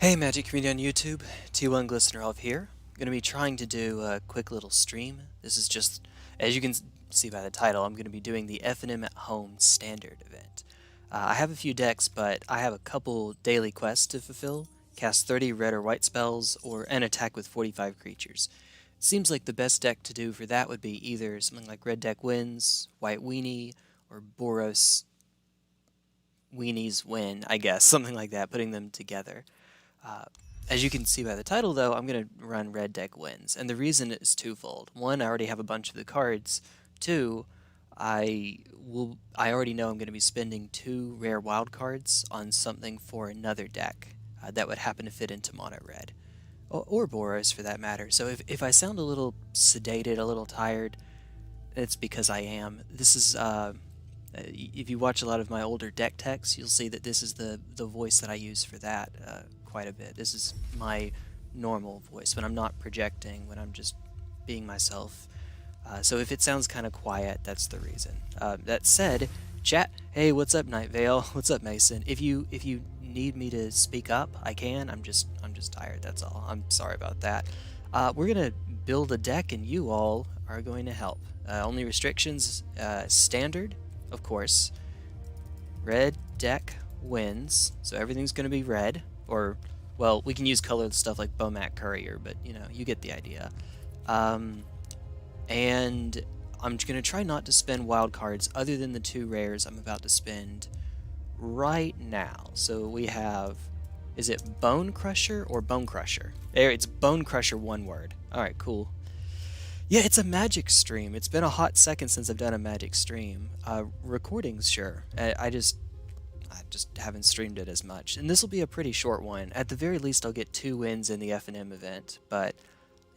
Hey Magic Community on YouTube, T1GlistenerElf here. I'm going to be trying to do a quick little stream. This is just, as you can see by the title, I'm going to be doing the FNM at Home Standard event. I have a few decks, but I have a couple daily quests to fulfill, cast 30 red or white spells, or an attack with 45 creatures. It seems like the best deck to do for that would be either something like Red Deck Wins, White Weenie, or Boros Weenies Win, I guess, something like that, putting them together. Uh, as you can see by the title, though, I'm going to run Red Deck Wins, and the reason is twofold. One, I already have a bunch of the cards. Two, I already know I'm going to be spending 2 rare wild cards on something for another deck that would happen to fit into mono red, or Boros for that matter. So if I sound a little sedated, a little tired, it's because I am. This is if you watch a lot of my older deck techs, you'll see that this is the voice that I use for that quite a bit. This is my normal voice when I'm not projecting, when I'm just being myself. So if it sounds kind of quiet, that's the reason. That said, chat. Hey, what's up, Night Vale? What's up, Mason? If you need me to speak up, I can. I'm just tired. That's all. I'm sorry about that. We're gonna build a deck, and you all are going to help. Only restrictions: standard, of course. Red deck wins, so everything's going to be red. Or, well, we can use colored stuff like Bomac Courier, but, you know, you get the idea. And I'm going to try not to spend wild cards other than the 2 rares I'm about to spend right now. So we have, is it Bone Crusher or Bone Crusher? There, it's Bone Crusher, one word. Alright, cool. Yeah, it's a Magic stream. It's been a hot second since I've done a Magic stream. Recordings, sure. I just haven't streamed it as much. And this will be a pretty short one. At the very least, I'll get 2 wins in the FNM event. But,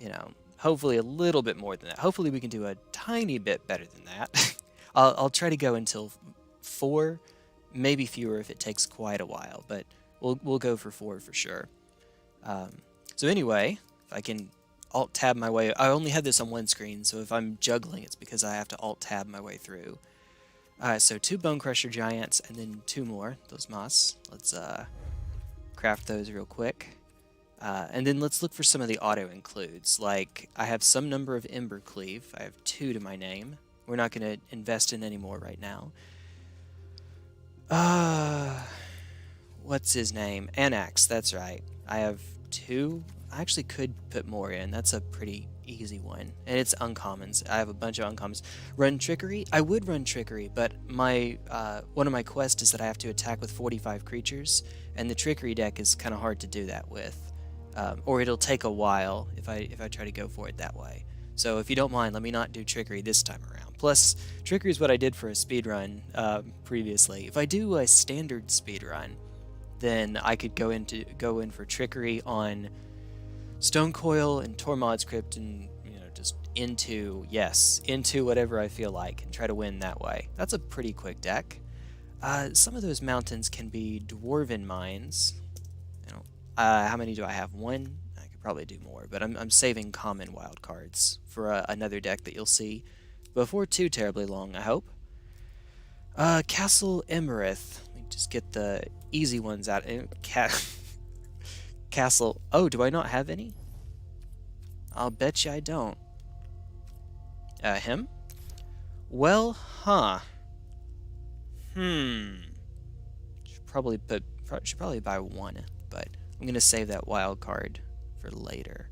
you know, hopefully a little bit more than that. Hopefully we can do a tiny bit better than that. I'll try to go until 4, maybe fewer if it takes quite a while. But we'll go for 4 for sure. So anyway, if I can Alt-tab my way. I only had this on one screen, so if I'm juggling, it's because I have to Alt-tab my way through. So 2 Bone Crusher Giants, and then 2 more, those moss. Let's craft those real quick. And then let's look for some of the auto-includes. Like, I have some number of Ember Cleave. I have 2 to my name. We're not going to invest in any more right now. What's his name? Anax, that's right. I have 2. I actually could put more in. That's a pretty easy one. And it's uncommons. I have a bunch of uncommons. Run Trickery? I would run Trickery, but my one of my quests is that I have to attack with 45 creatures, and the Trickery deck is kind of hard to do that with. Or it'll take a while if I try to go for it that way. So if you don't mind, let me not do Trickery this time around. Plus, Trickery is what I did for a speedrun previously. If I do a standard speedrun, then I could go in for Trickery on Stonecoil and Tormod's Crypt, and just into whatever I feel like and try to win that way. That's a pretty quick deck. Some of those mountains can be Dwarven Mines. How many do I have? 1? I could probably do more, but I'm saving common wild cards for another deck that you'll see before too terribly long, I hope. Castle Emerith. Let me just get the easy ones out. Castle. Oh, do I not have any? I'll bet you I don't. Him? Well, huh. Should probably buy 1, but I'm gonna save that wild card for later.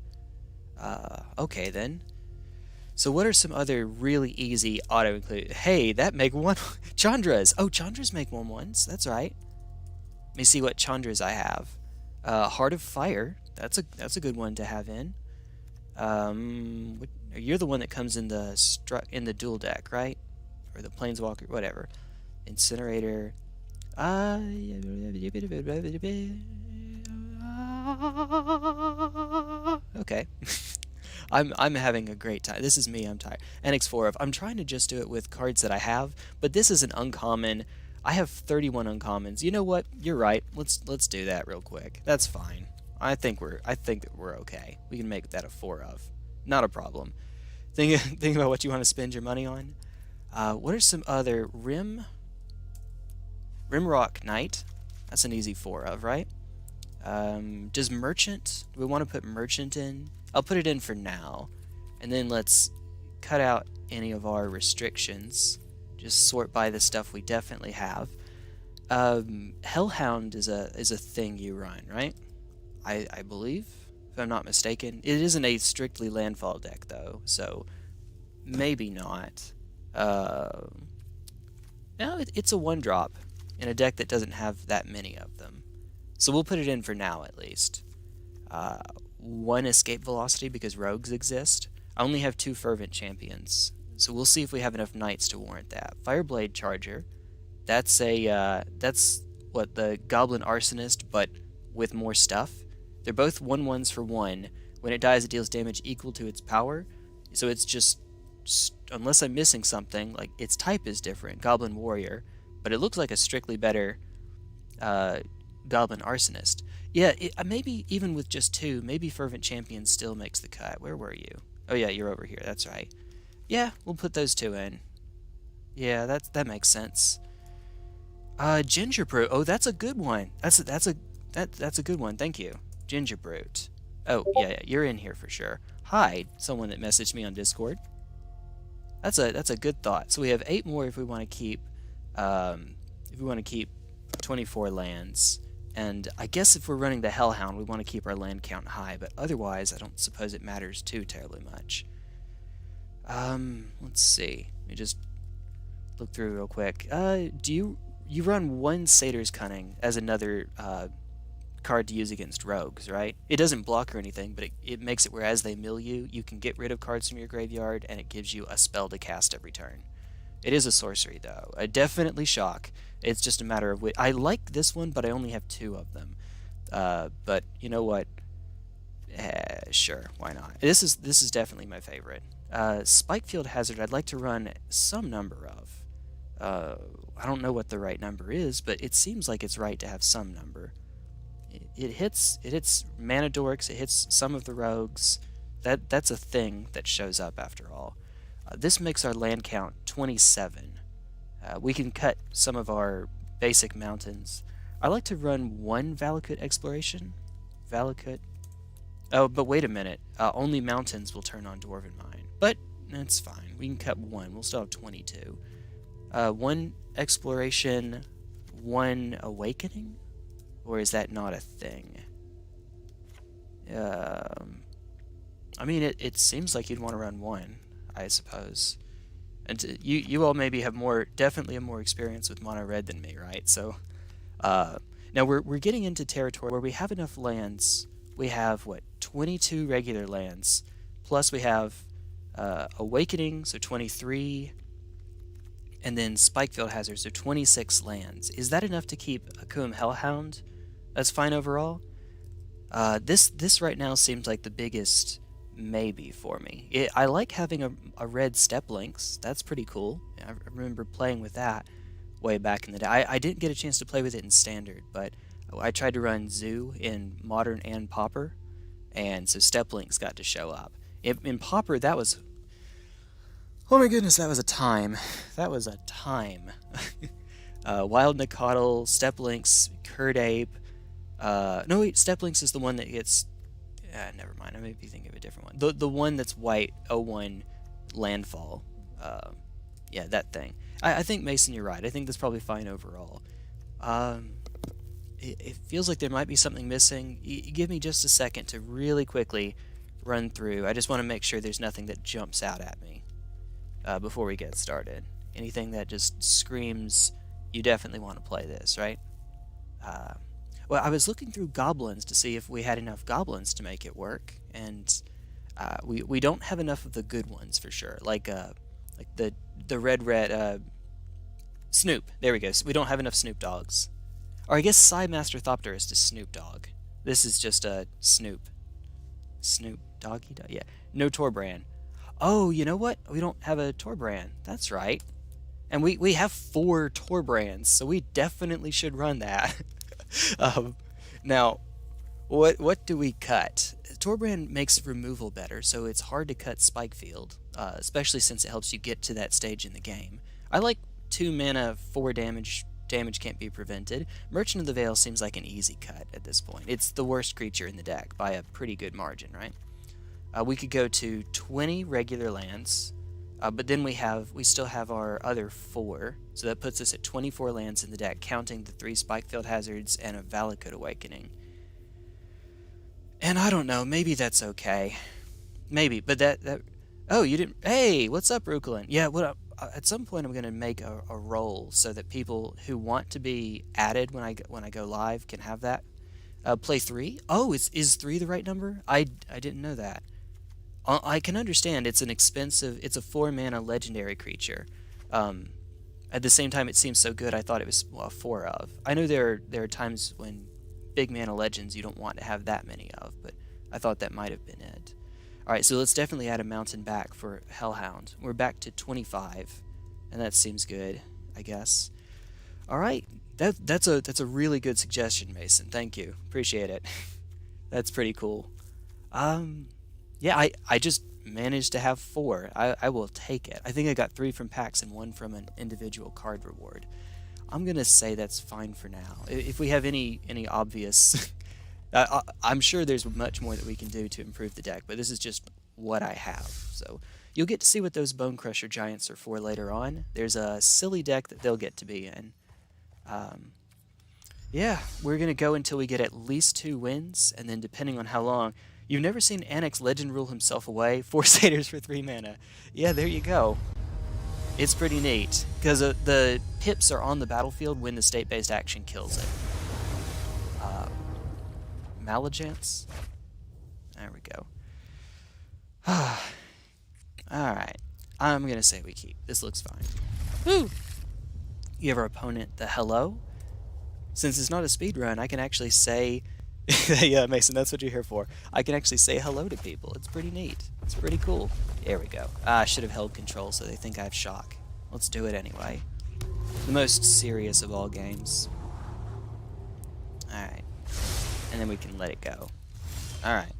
Okay then. So what are some other really easy auto-include? Hey, that make 1 Chandras. Oh, Chandras make 1/1s. That's right. Let me see what Chandras I have. Heart of Fire. That's a good one to have in. You're the one that comes in the dual deck, right? Or the Planeswalker, whatever. Incinerator. Okay. I'm having a great time. This is me. I'm tired. NX4. I'm trying to just do it with cards that I have, but this is an uncommon. I have 31 uncommons. You know what? You're right. Let's do that real quick. That's fine. I think that we're okay. We can make that a 4 of. Not a problem. Think about what you want to spend your money on. What are some other Rimrock Knight? That's an easy 4 of, right? Does Merchant, do we want to put Merchant in? I'll put it in for now. And then let's cut out any of our restrictions. Just sort by the stuff we definitely have. Hellhound is a thing you run, right? I believe, if I'm not mistaken. It isn't a strictly landfall deck though, so maybe not. No, it's a 1-drop in a deck that doesn't have that many of them. So we'll put it in for now at least. 1 escape velocity because rogues exist. I only have 2 fervent champions, so we'll see if we have enough knights to warrant that. Fireblade Charger. That's what the Goblin Arsonist, but with more stuff. They're both 1/1s for 1. When it dies, it deals damage equal to its power. So it's just unless I'm missing something, like its type is different, Goblin Warrior, but it looks like a strictly better Goblin Arsonist. Yeah, maybe even with just 2, maybe Fervent Champion still makes the cut. Where were you? Oh yeah, you're over here. That's right. Yeah, we'll put those 2 in. Yeah, that makes sense. Gingerbrute. Oh, that's a good one. That's a good one. Thank you, Gingerbrute. Oh yeah, you're in here for sure. Hi, someone that messaged me on Discord. That's a good thought. So we have 8 more if we want to keep 24 lands. And I guess if we're running the Hellhound, we want to keep our land count high, but otherwise I don't suppose it matters too terribly much. Let's see. Let me just look through real quick. Do you run 1 Satyr's Cunning as another card to use against rogues, right? It doesn't block or anything, but it makes it where as they mill you, you can get rid of cards from your graveyard, and it gives you a spell to cast every turn. It is a sorcery, though. Definitely shock. It's just a matter of which. I like this one, but I only have 2 of them. But you know what? Sure, why not? This is definitely my favorite. Spikefield Hazard, I'd like to run some number of. I don't know what the right number is, but it seems like it's right to have some number. It hits mana dorks, it hits some of the rogues. That's a thing that shows up after all. This makes our land count 27. We can cut some of our basic mountains. I like to run 1 Valakut Exploration. Valakut. Oh, but wait a minute. Only mountains will turn on Dwarven Mine. But that's fine. We can cut 1. We'll still have 22. 1 Exploration, 1 Awakening? Or is that not a thing? I mean, it seems like you'd want to run 1, I suppose. And you all maybe have definitely have more experience with mono red than me, right? So, now we're getting into territory where we have enough lands. We have, what, 22 regular lands, plus we have Awakening, so 23, and then Spikefield Hazard, so 26 lands. Is that enough to keep Akum Hellhound? That's fine overall. This right now seems like the biggest maybe for me. I like having a red Step Lynx. That's pretty cool. I remember playing with that way back in the day. I didn't get a chance to play with it in Standard, but I tried to run Zoo in Modern and Pauper, and so Step Lynx got to show up. In Pauper, that was... Oh my goodness, that was a time. That was a time. Wild Nicodle, Step Lynx, Curd Ape. No wait, Step Lynx is the one that gets... never mind, I may be thinking of a different one. The one that's white, 01 Landfall. Yeah, that thing. I think, Mason, you're right. I think that's probably fine overall. It feels like there might be something missing. Give me just a second to really quickly run through. I just want to make sure there's nothing that jumps out at me before we get started. Anything that just screams, you definitely want to play this, right? Well, I was looking through goblins to see if we had enough goblins to make it work, and we don't have enough of the good ones for sure. Like the red Snoop. There we go. So we don't have enough Snoop Dogs. Or I guess Psymaster Thopterist is Snoop Dogg. This is just a Snoop. Snoop Doggy Dog. Yeah. No Torbran. Oh, you know what? We don't have a Torbran. That's right. And we have 4 Torbrands, so we definitely should run that. Now, what do we cut? Torbrand makes removal better, so it's hard to cut Spikefield, especially since it helps you get to that stage in the game. I like 2 mana, 4 damage damage can't be prevented. Merchant of the Veil seems like an easy cut at this point. It's the worst creature in the deck by a pretty good margin, right? We could go to 20 regular lands, but then we still have our other 4, so that puts us at 24 lands in the deck, counting the 3 Spikefield Hazards and a Valakut Awakening. And I don't know, maybe that's okay. Maybe, but that oh, you didn't. Hey, what's up, Rukulin? Yeah, at some point I'm going to make a role so that people who want to be added when I go live can have that. Play 3? Oh, is 3 the right number? I didn't know that. I can understand it's it's a 4-mana legendary creature. At the same time, it seems so good, I thought it was 4 of. I know there are times when big mana legends you don't want to have that many of, but I thought that might have been it. Alright, so let's definitely add a mountain back for Hellhound. We're back to 25, and that seems good, I guess. Alright, that's a really good suggestion, Mason. Thank you. Appreciate it. That's pretty cool. Yeah, I just managed to have 4. I will take it. I think I got 3 from packs and 1 from an individual card reward. I'm gonna say that's fine for now. If we have any obvious, I'm sure there's much more that we can do to improve the deck, but this is just what I have. So you'll get to see what those Bone Crusher Giants are for later on. There's a silly deck that they'll get to be in. Yeah, we're gonna go until we get at least 2 wins, and then depending on how long. You've never seen Annex Legend rule himself away? 4 Satyrs for 3 mana. Yeah, there you go. It's pretty neat, because the pips are on the battlefield when the state-based action kills it. Maligance? There we go. Alright. I'm going to say we keep. This looks fine. Woo! You have our opponent, the Hello. Since it's not a speed run, I can actually say... Yeah, Mason, that's what you're here for. I can actually say hello to people. It's pretty neat. It's pretty cool. There we go. I should have held control so they think I have shock. Let's do it anyway. The most serious of all games. Alright. And then we can let it go. Alright.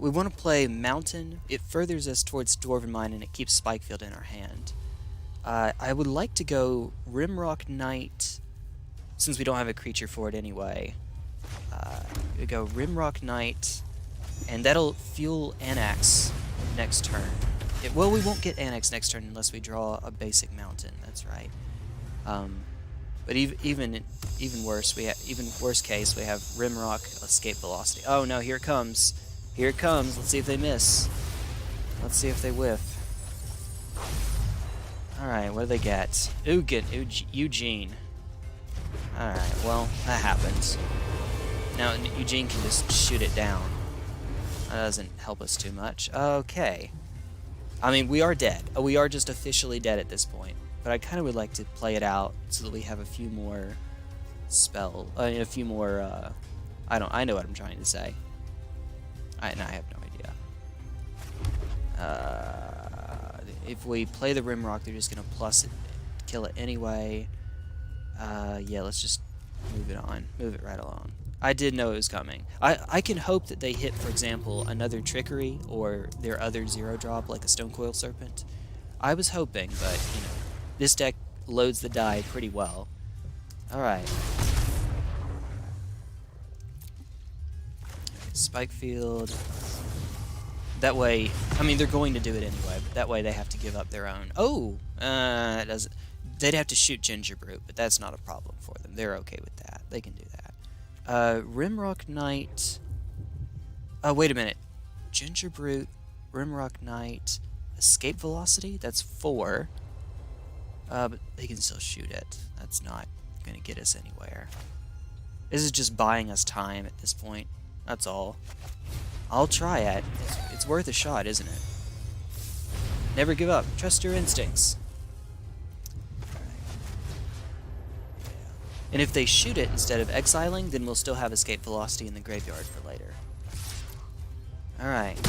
We want to play Mountain. It furthers us towards Dwarven Mine and it keeps Spikefield in our hand. I would like to go Rimrock Knight, since we don't have a creature for it anyway. We go Rimrock Knight, and that'll fuel Annex next turn. Well, we won't get Annex next turn unless we draw a basic mountain. That's right. But even worse, even worst case, we have Rimrock Escape Velocity. Oh no, here it comes. Here it comes. Let's see if they miss. Let's see if they whiff. Alright, what do they get? Eugene. Alright, well, that happens. Now, Eugene can just shoot it down. That doesn't help us too much. Okay. I mean, we are dead. We are just officially dead at this point. But I kind of would like to play it out so that we have a few more a few more, I know what I'm trying to say. I have no idea. If we play the Rimrock, they're just going to plus it, kill it anyway. Yeah, let's just move it on. Move it right along. I did know it was coming. I can hope that they hit, for example, another Trickery or their other 0-drop like a Stonecoil Serpent. I was hoping, but, you know, this deck loads the die pretty well. Alright. Spikefield. That way, I mean, they're going to do it anyway, but that way they have to give up their own. Oh! They'd have to shoot Gingerbrute, but that's not a problem for them. They're okay with that. They can do that. Rimrock Knight... Oh, wait a minute. Gingerbrute, Rimrock Knight, Escape Velocity? That's 4. But they can still shoot it. That's not going to get us anywhere. This is just buying us time at this point. That's all. I'll try it. It's worth a shot, isn't it? Never give up. Trust your instincts. And if they shoot it instead of exiling, then we'll still have Escape Velocity in the graveyard for later. Alright.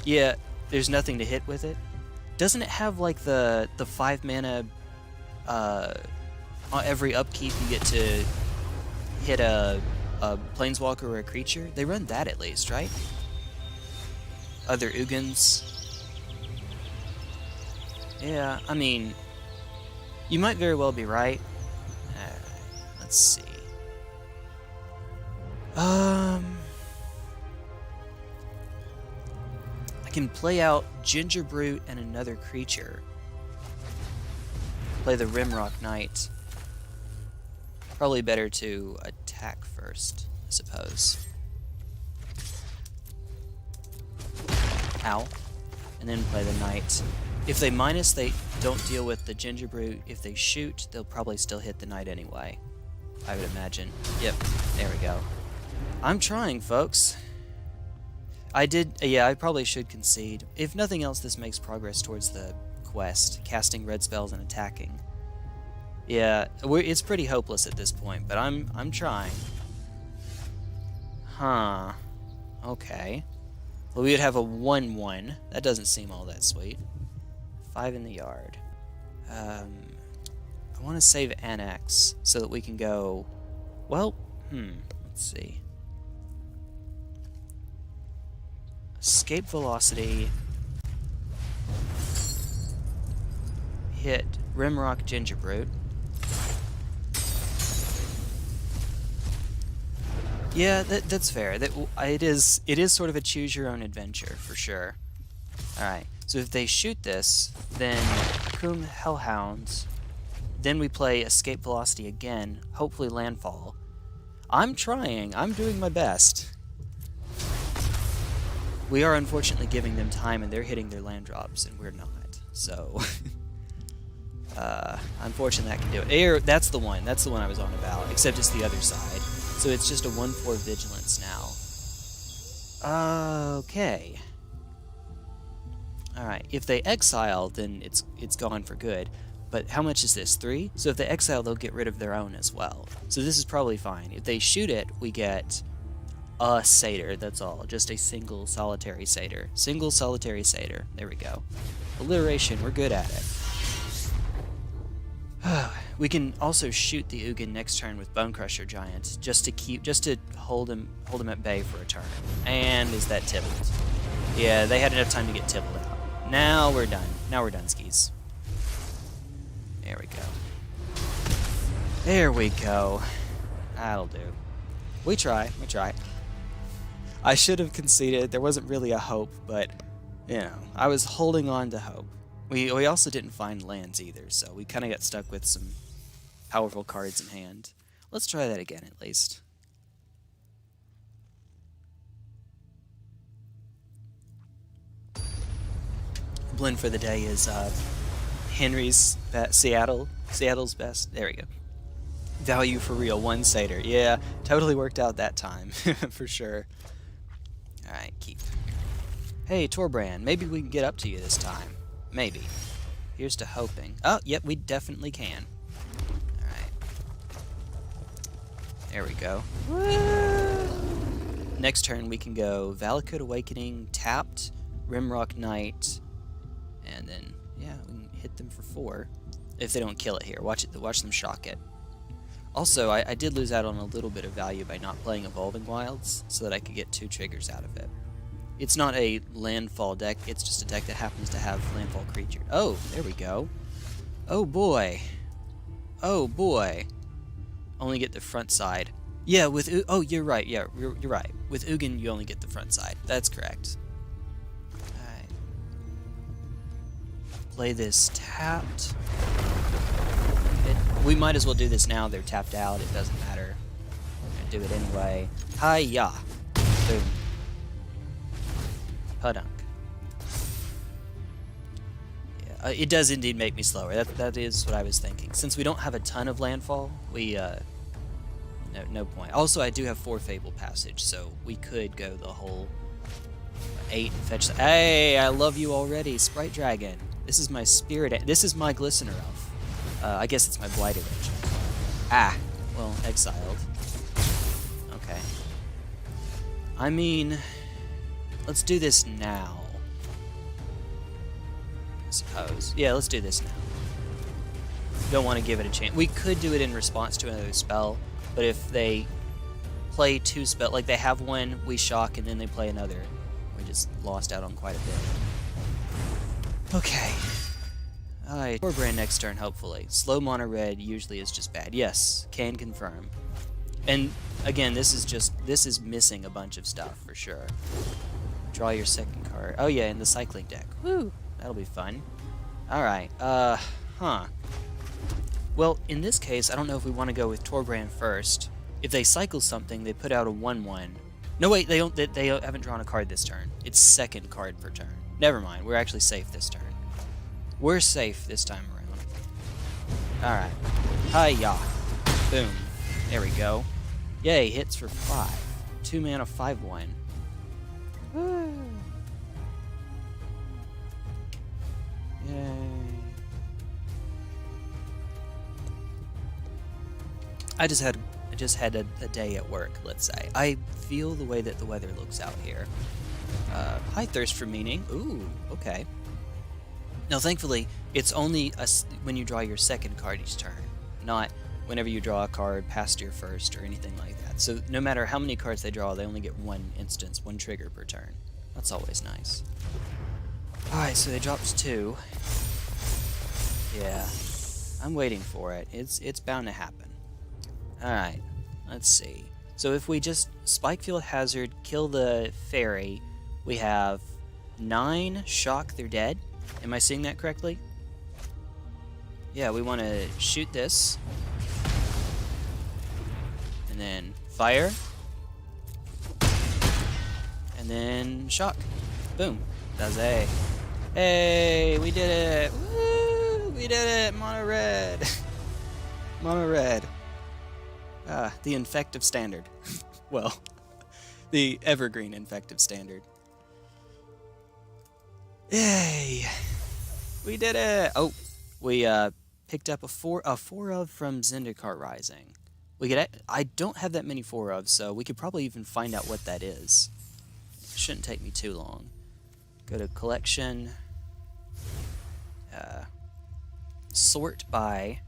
Yeah, there's nothing to hit with it. Doesn't it have, like, the 5 mana, on every upkeep you get to hit a Planeswalker or a creature? They run that at least, right? other Ugins. Yeah, I mean, you might very well be right. Let's see. I can play out Ginger Brute and another creature. Play the Rimrock Knight. Probably better to attack first, I suppose. Ow. And then play the Knight. If they minus, they don't deal with the Ginger Brute. If they shoot, they'll probably still hit the Knight anyway, I would imagine. Yep, there we go. I'm trying, folks. Yeah, I probably should concede. If nothing else, this makes progress towards the quest, casting red spells and attacking. Yeah, it's pretty hopeless at this point, but I'm trying. Huh. Okay. Well, we would have a 1-1. That doesn't seem all that sweet. 5 in the yard. I want to save Annex so that we can go... Well, let's see. Escape velocity. Hit Rimrock Ginger Brute. Yeah, that's fair. It is sort of a choose your own adventure for sure. All right. So if they shoot this, then Coom Hellhounds. Then we play Escape Velocity again. Hopefully Landfall. I'm trying. I'm doing my best. We are unfortunately giving them time, and they're hitting their land drops, and we're not. So, unfortunately, that can do it. That's the one. That's the one I was on about. Except it's the other side. So it's just a 1/4 vigilance now. Okay. All right. If they exile, then it's gone for good. But how much is this? 3? So if they exile, they'll get rid of their own as well. So this is probably fine. If they shoot it, we get a satyr, that's all. Just a single solitary satyr. Single solitary satyr. There we go. Alliteration, we're good at it. We can also shoot the Ugin next turn with Bone Crusher Giant, just to hold him at bay for a turn. And is that tibbled? Yeah, they had enough time to get tibbled out. Now we're done. Now we're done, skis. There we go. There we go. That'll do. We try. I should have conceded. There wasn't really a hope, but, you know, I was holding on to hope. We also didn't find lands either, so we kind of got stuck with some powerful cards in hand. Let's try that again, at least. Blend for the day is Henry's Seattle's best. There we go. Value for real, 1 satyr. Yeah, totally worked out that time, for sure. Alright, keep. Hey, Torbrand, maybe we can get up to you this time. Maybe. Here's to hoping. Oh, yep, we definitely can. Alright. There we go. Woo! Next turn we can go Valakut Awakening, tapped, Rimrock Knight, and then, yeah, we can hit them for 4. If they don't kill it here. Watch them shock it. Also, I did lose out on a little bit of value by not playing Evolving Wilds, so that I could get 2 triggers out of it. It's not a landfall deck, it's just a deck that happens to have landfall creature. Oh, there we go. Oh boy. Oh boy. Only get the front side. Yeah, with oh, you're right, yeah, you're right. With Ugin, you only get the front side. That's correct. Alright. Play this tapped. We might as well do this now. They're tapped out. It doesn't matter. We're going to do it anyway. Hi-ya. Boom. Pudunk. Yeah, it does indeed make me slower. That is what I was thinking. Since we don't have a ton of landfall, we, no point. Also, I do have 4 Fable Passage, so we could go the whole 8 and fetch... Hey, I love you already, Sprite Dragon. This is my spirit... This is my GlistenerElf. I guess it's my Blighted Agent. Ah, well, exiled. Okay. I mean, let's do this now. I suppose. Yeah, let's do this now. Don't want to give it a chance. We could do it in response to another spell, but if they play 2 spells, like they have one, we shock, and then they play another, just lost out on quite a bit. Okay. Alright, Torbrand next turn, hopefully. Slow mono red usually is just bad. Yes, can confirm. And again, this is missing a bunch of stuff for sure. Draw your second card. Oh yeah, in the cycling deck. Woo! That'll be fun. Alright, well, in this case, I don't know if we want to go with Torbrand first. If they cycle something, they put out a 1/1. No, wait, they haven't drawn a card this turn. It's second card per turn. Never mind, we're actually safe this turn. We're safe this time around. Alright. Hi-ya. Boom. There we go. Yay, hits for 5. 2 mana, 5/1. Woo! Yay. I just had a day at work, let's say. I feel the way that the weather looks out here. Hi, Thirst for Meaning. Ooh, okay. Now, thankfully, it's only when you draw your second card each turn, not whenever you draw a card past your first or anything like that. So no matter how many cards they draw, they only get one instance, one trigger per turn. That's always nice. Alright, so they dropped 2. Yeah, I'm waiting for it. It's bound to happen. Alright, let's see. So if we just Spikefield Hazard, kill the fairy, we have 9 shock, they're dead. Am I seeing that correctly? Yeah, we want to shoot this. And then fire. And then shock. Boom. That's a. Hey, we did it! Woo! We did it! Mono red! Mono red. The infective standard. Well, the evergreen infective standard. Yay! We did it! Oh, we picked up a 4 of from Zendikar Rising. I don't have that many 4 of, so we could probably even find out what that is. It shouldn't take me too long. Go to collection. Sort by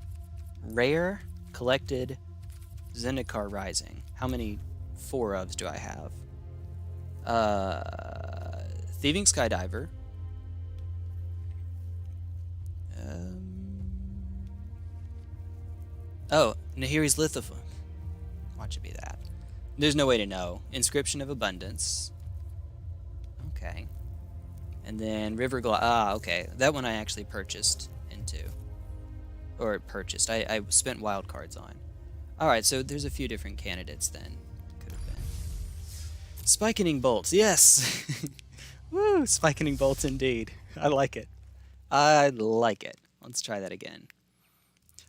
rare, collected, Zendikar Rising. How many 4 ofs do I have? Thieving Skydiver. Oh, Nahiri's Lithophone. Watch it be that. There's no way to know. Inscription of Abundance. Okay. And then River okay. That one I actually purchased into. Or purchased. I spent wild cards on. Alright, so there's a few different candidates then. Could have been. Spikening Bolts. Yes! Woo! Spikening Bolts indeed. I like it. I like it. Let's try that again.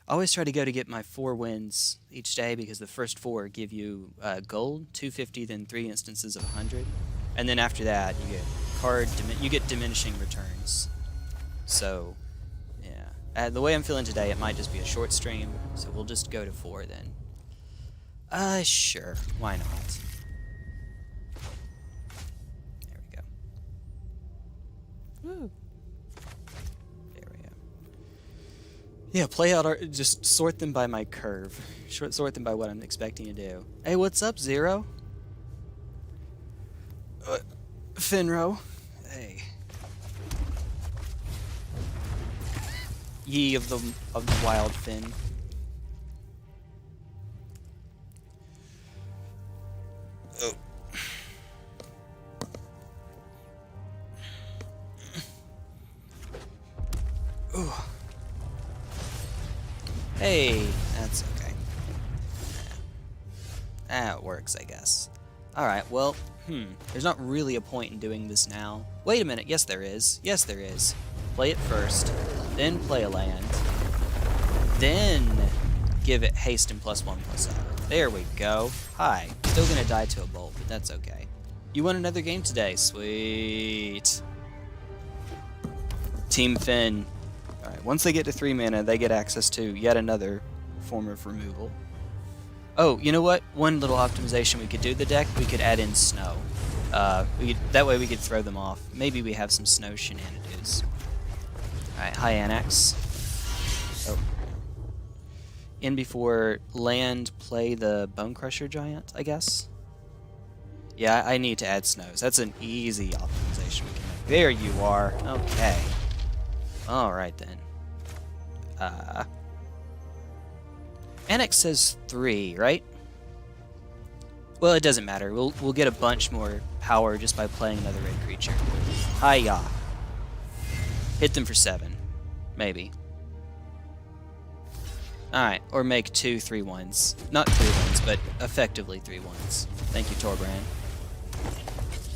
I always try to go to get my 4 wins each day because the first 4 give you gold, 250, then 3 instances of 100. And then after that, you get you get diminishing returns. So, yeah. The way I'm feeling today, it might just be a short stream, so we'll just go to 4 then. Sure. Why not? There we go. Woo! Yeah, play out just sort them by my curve. Sort them by what I'm expecting to do. Hey, what's up, Zero? Finro. Hey. Ye of the wild Fin. Oh. Ooh. Hey, that's okay. That works, I guess. Alright, well, there's not really a point in doing this now. Wait a minute, yes there is. Yes there is. Play it first, then play a land, then give it haste and +1/+0. There we go. Hi. Still gonna die to a bolt, but that's okay. You won another game today. Sweet. Team Finn. Alright, once they get to 3 mana, they get access to yet another form of removal. Oh, you know what? One little optimization we could do to the deck, we could add in snow. That way we could throw them off. Maybe we have some snow shenanigans. Alright, hi Annex. Oh. In before land, play the Bone Crusher Giant, I guess? Yeah, I need to add snows. That's an easy optimization. transformation we can make. There you are. Okay. Alright then. Annex says 3, right? Well, it doesn't matter. We'll get a bunch more power just by playing another red creature. Hiya. Hit them for 7. Maybe. Alright, or make 2 3/1s. Not 3/1s, but effectively 3/1s. Thank you, Torbrand.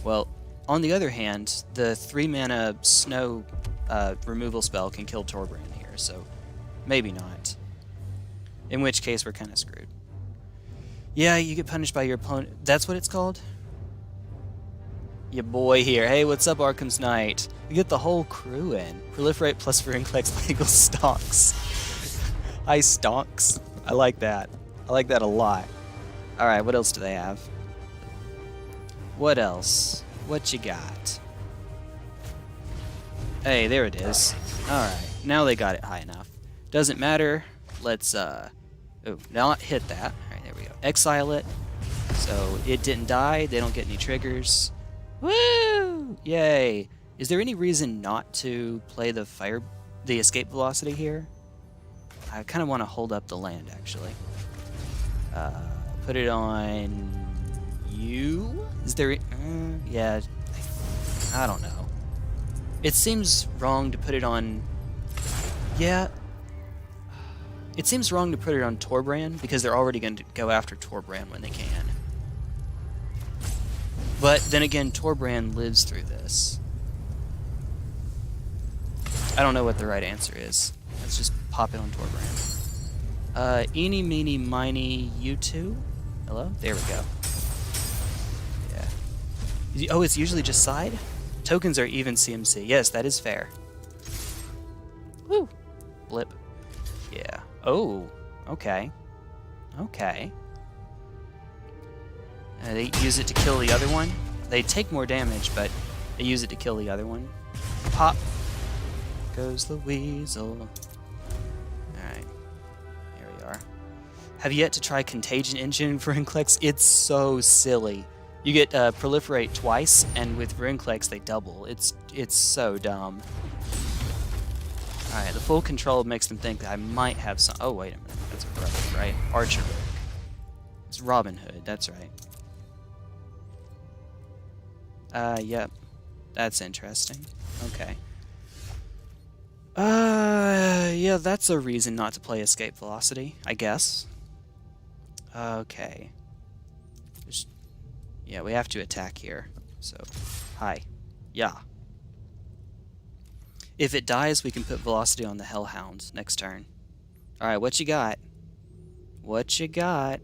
Well, on the other hand, the 3-mana snow removal spell can kill Torbrand here, so maybe not. In which case, we're kind of screwed. Yeah, you get punished by your opponent. That's what it's called? Your boy here. Hey, what's up, Arkham's Knight? We get the whole crew in. Proliferate plus Virinclex legal stonks. Hi, stonks. I like that. I like that a lot. Alright, what else do they have? What else? What you got? Hey, there it is. Alright, now they got it high enough. Doesn't matter. Let's, not hit that. Alright, there we go. Exile it. So it didn't die. They don't get any triggers. Woo! Yay! Is there any reason not to play the escape velocity here? I kind of want to hold up the land, actually. Put it on you? Is there... yeah, I don't know. It seems wrong to put it on... Yeah. It seems wrong to put it on Torbrand, because they're already going to go after Torbrand when they can. But then again, Torbrand lives through this. I don't know what the right answer is. Let's just pop it on Torbrand. Eeny, meeny, miny, you two? Hello? There we go. Yeah. Oh, it's usually just side? Tokens are even CMC. Yes, that is fair. Woo! Blip. Yeah. Oh, okay. Okay. They use it to kill the other one. They take more damage, but they use it to kill the other one. Pop. Goes the weasel. Alright. Here we are. Have yet to try Contagion Engine for Virinclex? It's so silly. You get Proliferate twice, and with Virinclex they double. It's so dumb. Alright, the full control makes them think that I might have some... Oh, wait a minute. That's a rogue, right? Archer rogue. It's Robin Hood, that's right. Yep. That's interesting. Okay. Yeah, that's a reason not to play Escape Velocity, I guess. Okay. Yeah, we have to attack here. So, hi. Yeah. If it dies, we can put Velocity on the Hellhound next turn. Alright, what you got? What you got?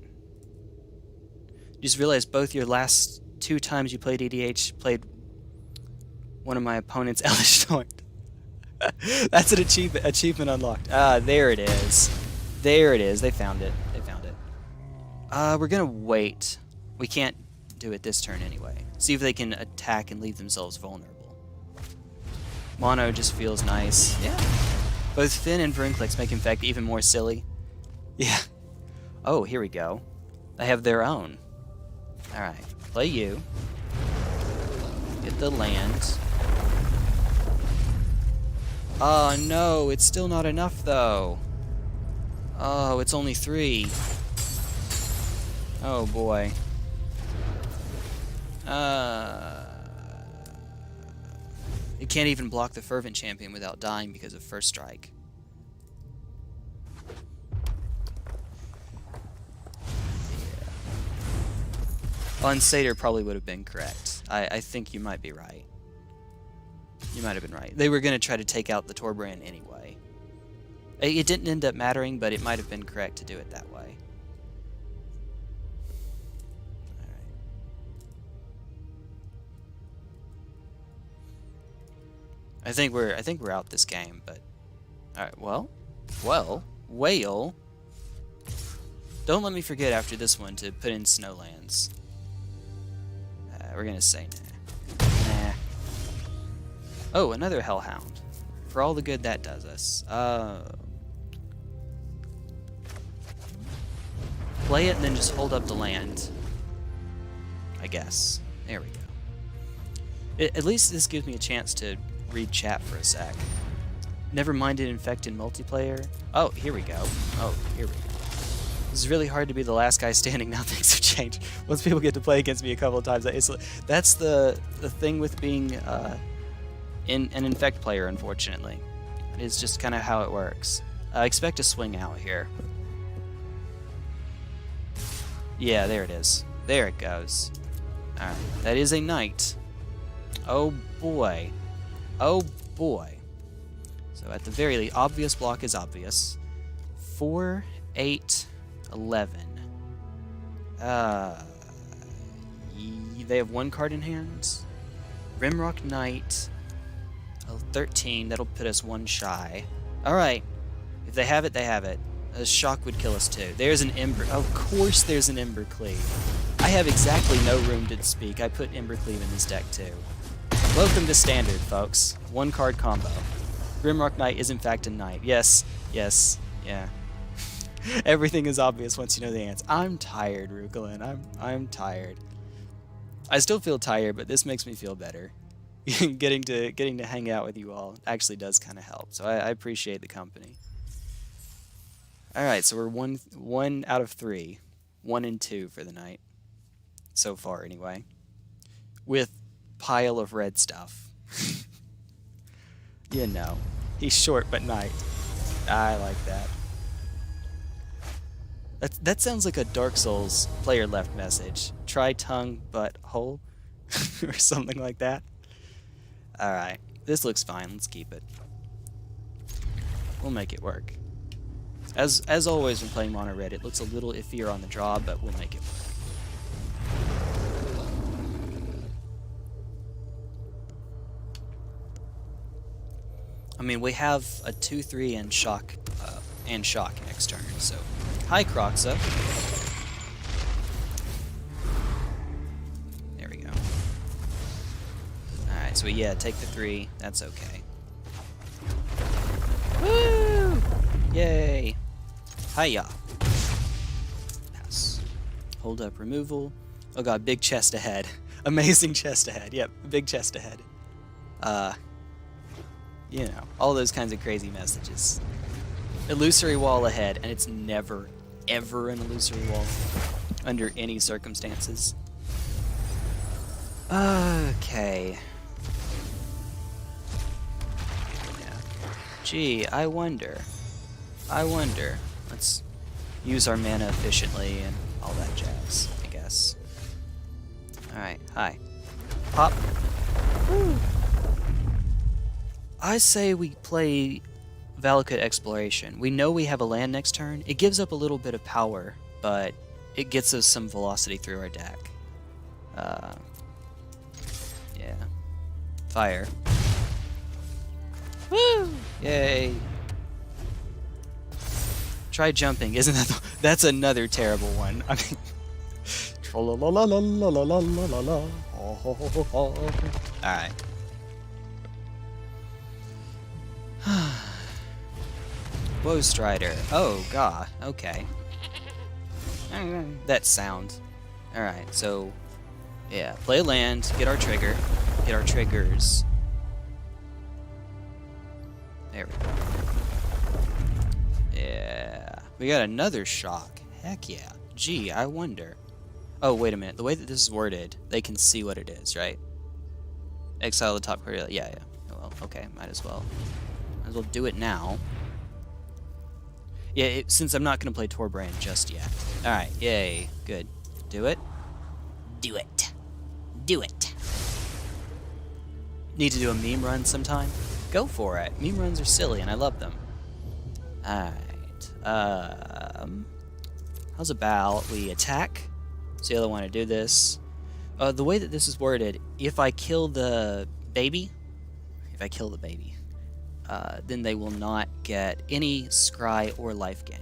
Just realized both your last 2 times you played EDH played one of my opponent's Elvish Taunt. That's an achievement unlocked. There it is. There it is. They found it. They found it. We're gonna wait. We can't do it this turn anyway. See if they can attack and leave themselves vulnerable. Mono just feels nice. Yeah. Both Finn and Virinclex make Infect even more silly. Yeah. Oh, here we go. They have their own. Alright. Play you. Get the land. Oh no, it's still not enough though. Oh, it's only 3. Oh boy. It can't even block the Fervent Champion without dying because of First Strike. Yeah. Unsatyr probably would have been correct. I think you might be right. You might have been right. They were going to try to take out the Torbrand anyway. It didn't end up mattering, but it might have been correct to do it that way. I think we're out this game, but alright, well, whale. Don't let me forget after this one to put in Snowlands. We're gonna say nah. Oh, another Hellhound. For all the good that does us. Play it and then just hold up the land. I guess. There we go. At least this gives me a chance to read chat for a sec. Never minded infect in multiplayer. Oh, here we go. Oh, here we go. It's really hard to be the last guy standing now. Things have changed. Once people get to play against me a couple of times, that's the thing with being an infect player, unfortunately. It's just kind of how it works. Expect a swing out here. Yeah, there it is. There it goes. Alright, that is a knight. Oh boy. Oh boy. So at the very least, obvious block is obvious. 4, 8, 11. They have 1 card in hand. Rimrock Knight. 13, that'll put us 1 shy. Alright. If they have it, they have it. A shock would kill us too. There's an Ember. Of course there's an Ember Cleave. I have exactly no room to speak. I put Ember Cleave in this deck too. Welcome to Standard, folks. 1 card combo. Rimrock Knight is in fact a knight. Yes, yes, yeah. Everything is obvious once you know the answer. I'm tired, Rukalin. I'm tired. I still feel tired, but this makes me feel better. getting to hang out with you all actually does kind of help. So I appreciate the company. All right, so we're one out of 3, 1 and 2 for the night, so far anyway, with pile of red stuff. You know, he's short but knight. I like that. That sounds like a Dark Souls player left message. Try tongue but hole, or something like that. All right, this looks fine. Let's keep it. We'll make it work. As always when playing mono red, it looks a little iffier on the draw, but we'll make it work. I mean, we have a 2/3 and shock next turn. So, hi Croxa. There we go. All right, so yeah, take the 3. That's okay. Woo! Yay! Hiya! Pass. Hold up removal. Oh god, big chest ahead. Amazing chest ahead. Yep, big chest ahead. You know, all those kinds of crazy messages. Illusory wall ahead, and it's never, ever an illusory wall. Under any circumstances. Okay. Yeah. Gee, I wonder. Let's use our mana efficiently and all that jazz, I guess. Alright, hi. Pop. Woo. I say we play Valakut Exploration. We know we have a land next turn. It gives up a little bit of power, but it gets us some velocity through our deck. Yeah. Fire. Woo! Yay! Try jumping. Isn't that that's another terrible one. I mean, alright. Woe Strider. Oh, god. Okay. That sound. Alright, so... yeah, play land, get our trigger. Get our triggers. There we go. Yeah. We got another shock. Heck yeah. Gee, I wonder. Oh, wait a minute. The way that this is worded, they can see what it is, right? Exile the top card. Yeah, yeah. Oh, well, okay. Might as well. Might as well do it now. Yeah, since I'm not going to play Torbrain just yet. Alright, yay. Good. Do it. Do it. Do it. Need to do a meme run sometime? Go for it. Meme runs are silly and I love them. Alright. How's about we attack? So the other want to do this. The way that this is worded, if I kill the baby, then they will not get any scry or life gain.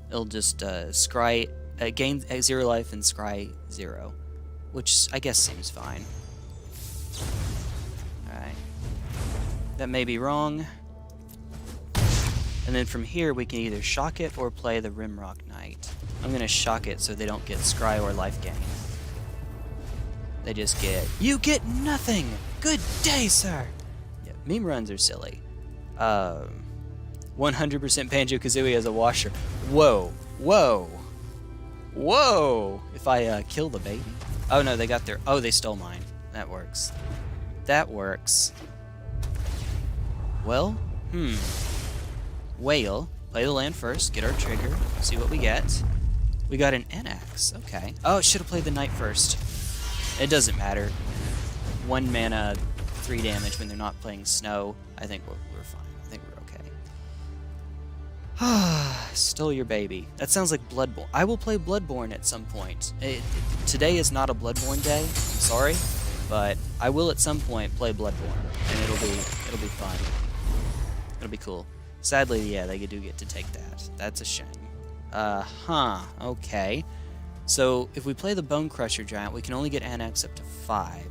It'll just scry gain 0 life and scry 0, which I guess seems fine. Alright. That may be wrong. And then from here we can either shock it or play the Rimrock Knight. I'm going to shock it so they don't get scry or life gain. They just get, you get nothing! Good day, sir! Yeah, meme runs are silly. 100% Banjo-Kazooie as a washer. Whoa, whoa, whoa! If I kill the baby? Oh no, they got their, oh, they stole mine. That works. That works. Well, Whale. Play the land first, get our trigger, see what we get. We got an NX, okay. Oh, should have played the knight first. It doesn't matter. 1 mana, 3 damage when they're not playing snow. I think we're fine. I think we're okay. Stole your baby. That sounds like Bloodborne. I will play Bloodborne at some point. Today is not a Bloodborne day. I'm sorry, but I will at some point play Bloodborne, and it'll be fun. It'll be cool. Sadly, yeah, they do get to take that. That's a shame. Okay. So, if we play the Bone Crusher Giant, we can only get Annex up to 5.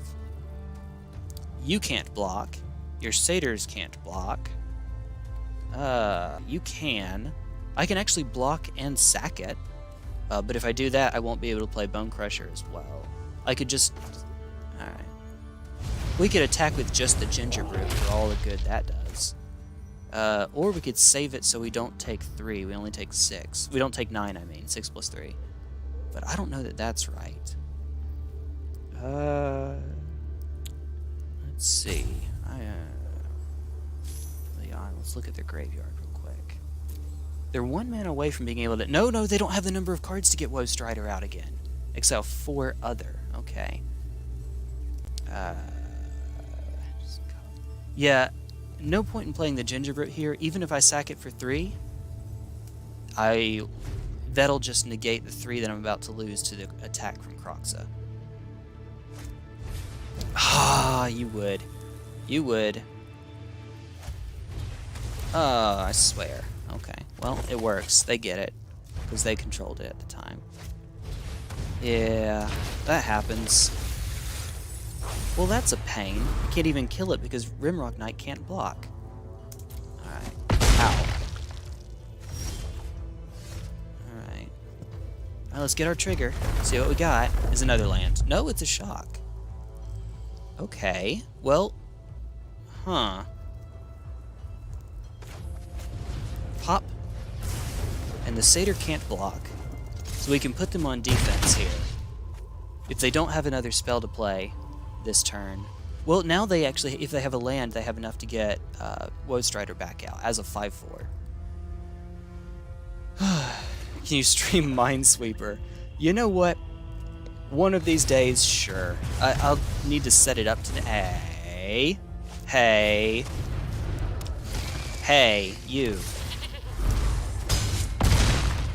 You can't block. Your Satyrs can't block. You can. I can actually block and sack it. But if I do that, I won't be able to play Bone Crusher as well. I could just... Alright. We could attack with just the Ginger Brute for all the good that does. Or we could save it so we don't take 3, we only take 6. We don't take 9, I mean. 6 plus 3. But I don't know that that's right. Let's see. Yeah, let's look at their graveyard real quick. They're 1 mana away from being able to... No, they don't have the number of cards to get Woe Strider out again. Except 4 other. Okay. Yeah, no point in playing the Gingerbread here. Even if I sack it for 3, that'll just negate the 3 that I'm about to lose to the attack from Croxa. Ah, you would. You would. Oh, I swear. Okay, well, it works. They get it. Because they controlled it at the time. Yeah, that happens. Well, that's a pain. You can't even kill it because Rimrock Knight can't block. Alright. Ow. Alright. Well, let's get our trigger. See what we got. Is another land. No, it's a shock. Okay. Well, Pop. And the Satyr can't block. So we can put them on defense here. If they don't have another spell to play this turn. Well, now they actually, if they have a land, they have enough to get Woe Strider back out as a 5/4. Can you stream Minesweeper? You know what? One of these days, sure. I'll need to set it up today. Hey, you.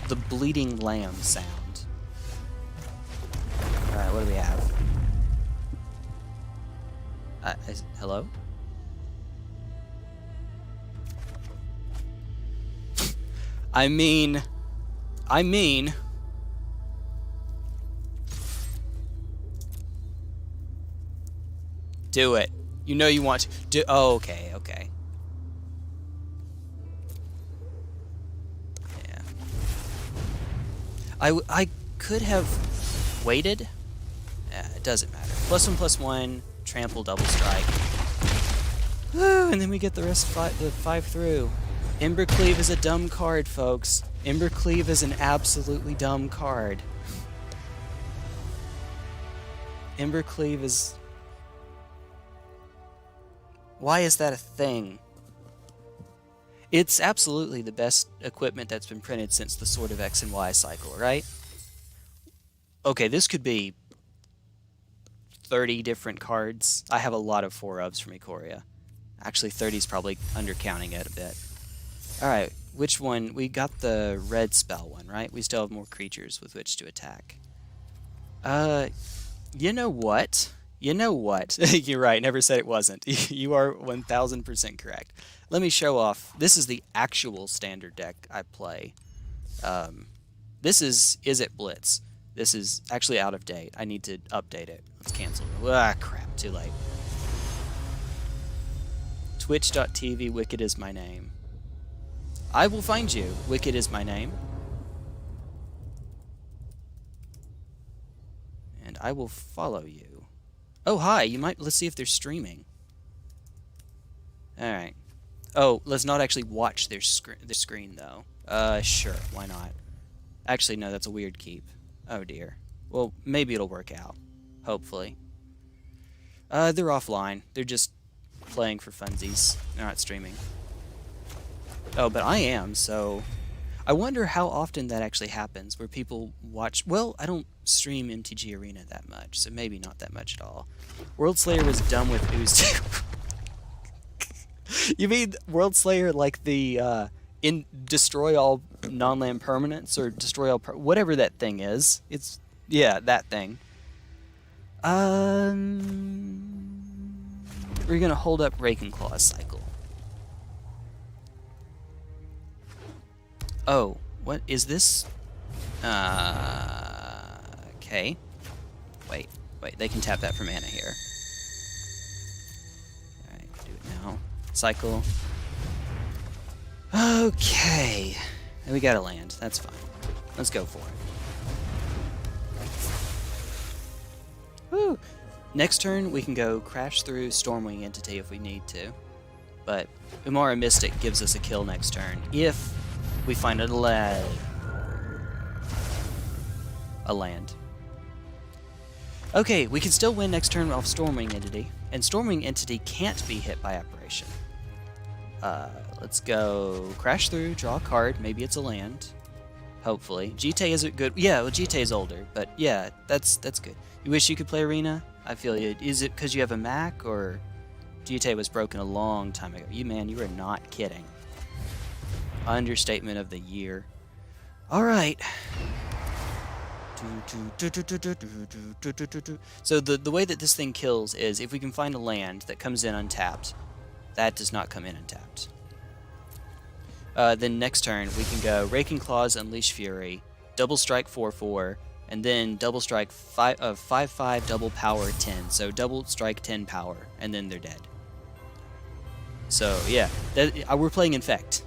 The bleeding lamb sound. Alright, what do we have? Hello? I mean... Do it. You know you want to. Oh, okay. Yeah. I could have waited. It doesn't matter. +1/+1, trample, double strike. Woo, and then we get the rest of the 5 through. Embercleave is a dumb card, folks. Embercleave is an absolutely dumb card. Embercleave is... Why is that a thing? It's absolutely the best equipment that's been printed since the Sword of X and Y cycle, right? Okay, this could be 30 different cards. I have a lot of 4-ofs from Ikoria. Actually, 30 is probably undercounting it a bit. Alright, which one? We got the red spell one, right? We still have more creatures with which to attack. You know what? You're right, never said it wasn't. You are 1000% correct. Let me show off. This is the actual standard deck I play. This is it Blitz? This is actually out of date. I need to update it. Let's cancel it. Ah, crap, too late. Twitch.tv, Wicked is my name. I will find you. Wicked is my name. And I will follow you. Oh, hi. Let's see if they're streaming. Alright. Oh, let's not actually watch their screen, though. Sure. Why not? Actually, no, that's a weird keep. Oh, dear. Well, maybe it'll work out. Hopefully. They're offline. They're just playing for funsies. They're not streaming. Oh, but I am, so... I wonder how often that actually happens, where people watch... Well, I don't stream MTG Arena that much, so maybe not that much at all. World Slayer was done with Ooze. You mean World Slayer like the, destroy all non-land permanents, or destroy all... whatever that thing is. It's... yeah, that thing. We're gonna hold up Raking Claw's cycle. Oh, what is this? Okay. Wait, they can tap that for mana here. Alright, do it now. Cycle. Okay. And we gotta land. That's fine. Let's go for it. Woo! Next turn, we can go crash through Stormwing Entity if we need to. But Umara Mystic gives us a kill next turn if we find a land. Okay, we can still win next turn off Stormwing Entity, and Stormwing Entity can't be hit by Apparition. Let's go crash through, draw a card, maybe it's a land. Hopefully. Jite isn't good. Yeah, well, Jite is older, but yeah, that's good. You wish you could play Arena? I feel you. Is it because you have a Mac, or Jite was broken a long time ago? You are not kidding. Understatement of the year. Alright. So the way that this thing kills is if we can find a land that comes in untapped. That does not come in untapped. Then next turn we can go Raking Claws, Unleash Fury, double strike 4/4, and then double strike 5/5 double power 10. So double strike 10 power, and then they're dead. So yeah, we're playing Infect.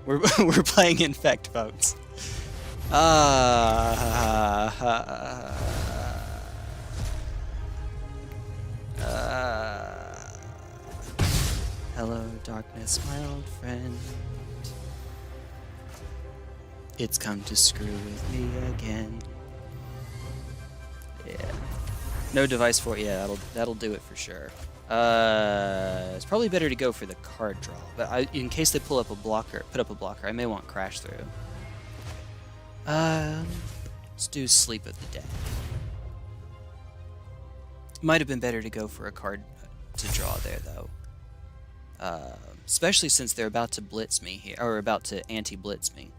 We're playing Infect, folks. Hello, darkness, my old friend. It's come to screw with me again. Yeah. No device for it. Yeah, that'll do it for sure. It's probably better to go for the card draw, but in case they put up a blocker, I may want Crash Through. Let's do Sleep of the Dead. Might have been better to go for a card to draw there, though. Especially since they're about to blitz me here, or about to anti-blitz me.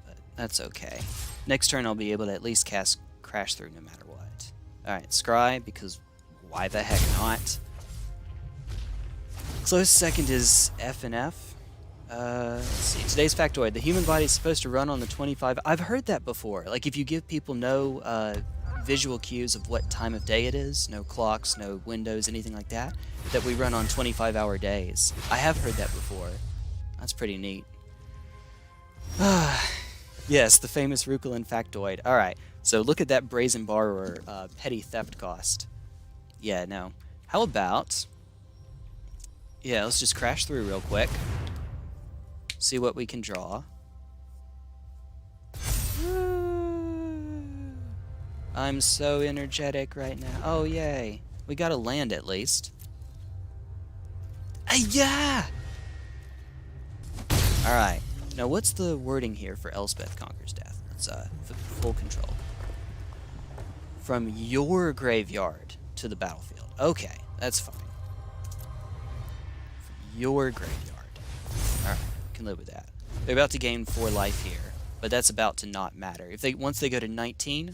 But that's okay. Next turn I'll be able to at least cast Crash Through no matter what. Alright, Scry, because why the heck not? Close second is FNM. Let's see. Today's factoid. The human body is supposed to run on the 25... I've heard that before. Like, if you give people no visual cues of what time of day it is, no clocks, no windows, anything like that, that we run on 25-hour days. I have heard that before. That's pretty neat. Yes, the famous Rukulin factoid. Alright, so look at that Brazen Borrower petty theft cost. Yeah, no. How about... yeah, let's just crash through real quick. See what we can draw. I'm so energetic right now. Oh, yay. We got a land at least. Yeah! Alright. Now, what's the wording here for Elspeth Conquers Death? It's full control. From your graveyard to the battlefield. Okay, that's fine. From your graveyard. Alright, can live with that. They're about to gain 4 life here, but that's about to not matter. If once they go to 19,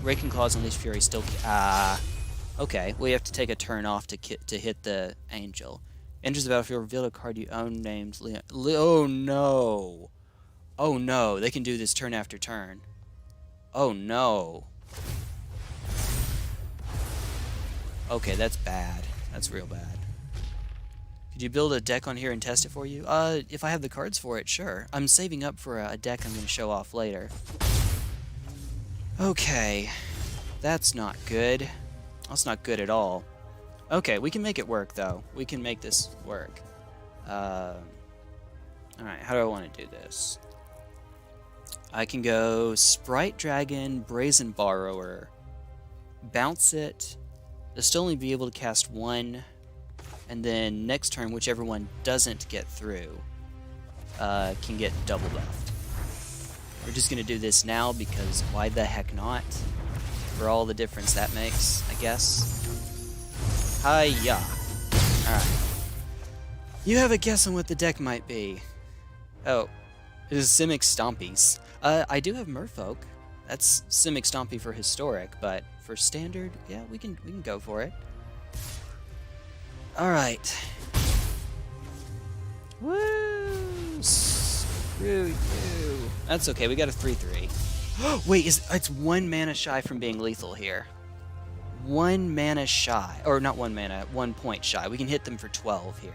Raking Claws Unleash Fury still... okay, we have to take a turn off to hit the Angel. Enters the battlefield, reveal a card you own named Leon. Oh no! Oh no, they can do this turn after turn. Oh no. Okay, that's bad. That's real bad. Could you build a deck on here and test it for you? If I have the cards for it, sure. I'm saving up for a deck I'm going to show off later. Okay. That's not good. That's not good at all. Okay, we can make it work, though. We can make this work. Alright, how do I want to do this? I can go Sprite Dragon, Brazen Borrower, bounce it. They'll still only be able to cast one, and then next turn, whichever one doesn't get through can get double buffed. We're just going to do this now because why the heck not? For all the difference that makes, I guess. Hiya. Alright. You have a guess on what the deck might be. Oh, it is Simic Stompies. I do have Merfolk. That's Simic Stompy for Historic, but for Standard, yeah, we can go for it. Alright. Woo! Screw you. That's okay, we got a 3/3. Wait, it's 1 mana shy from being lethal here. 1 mana shy. Or not 1 mana, 1 point shy. We can hit them for 12 here.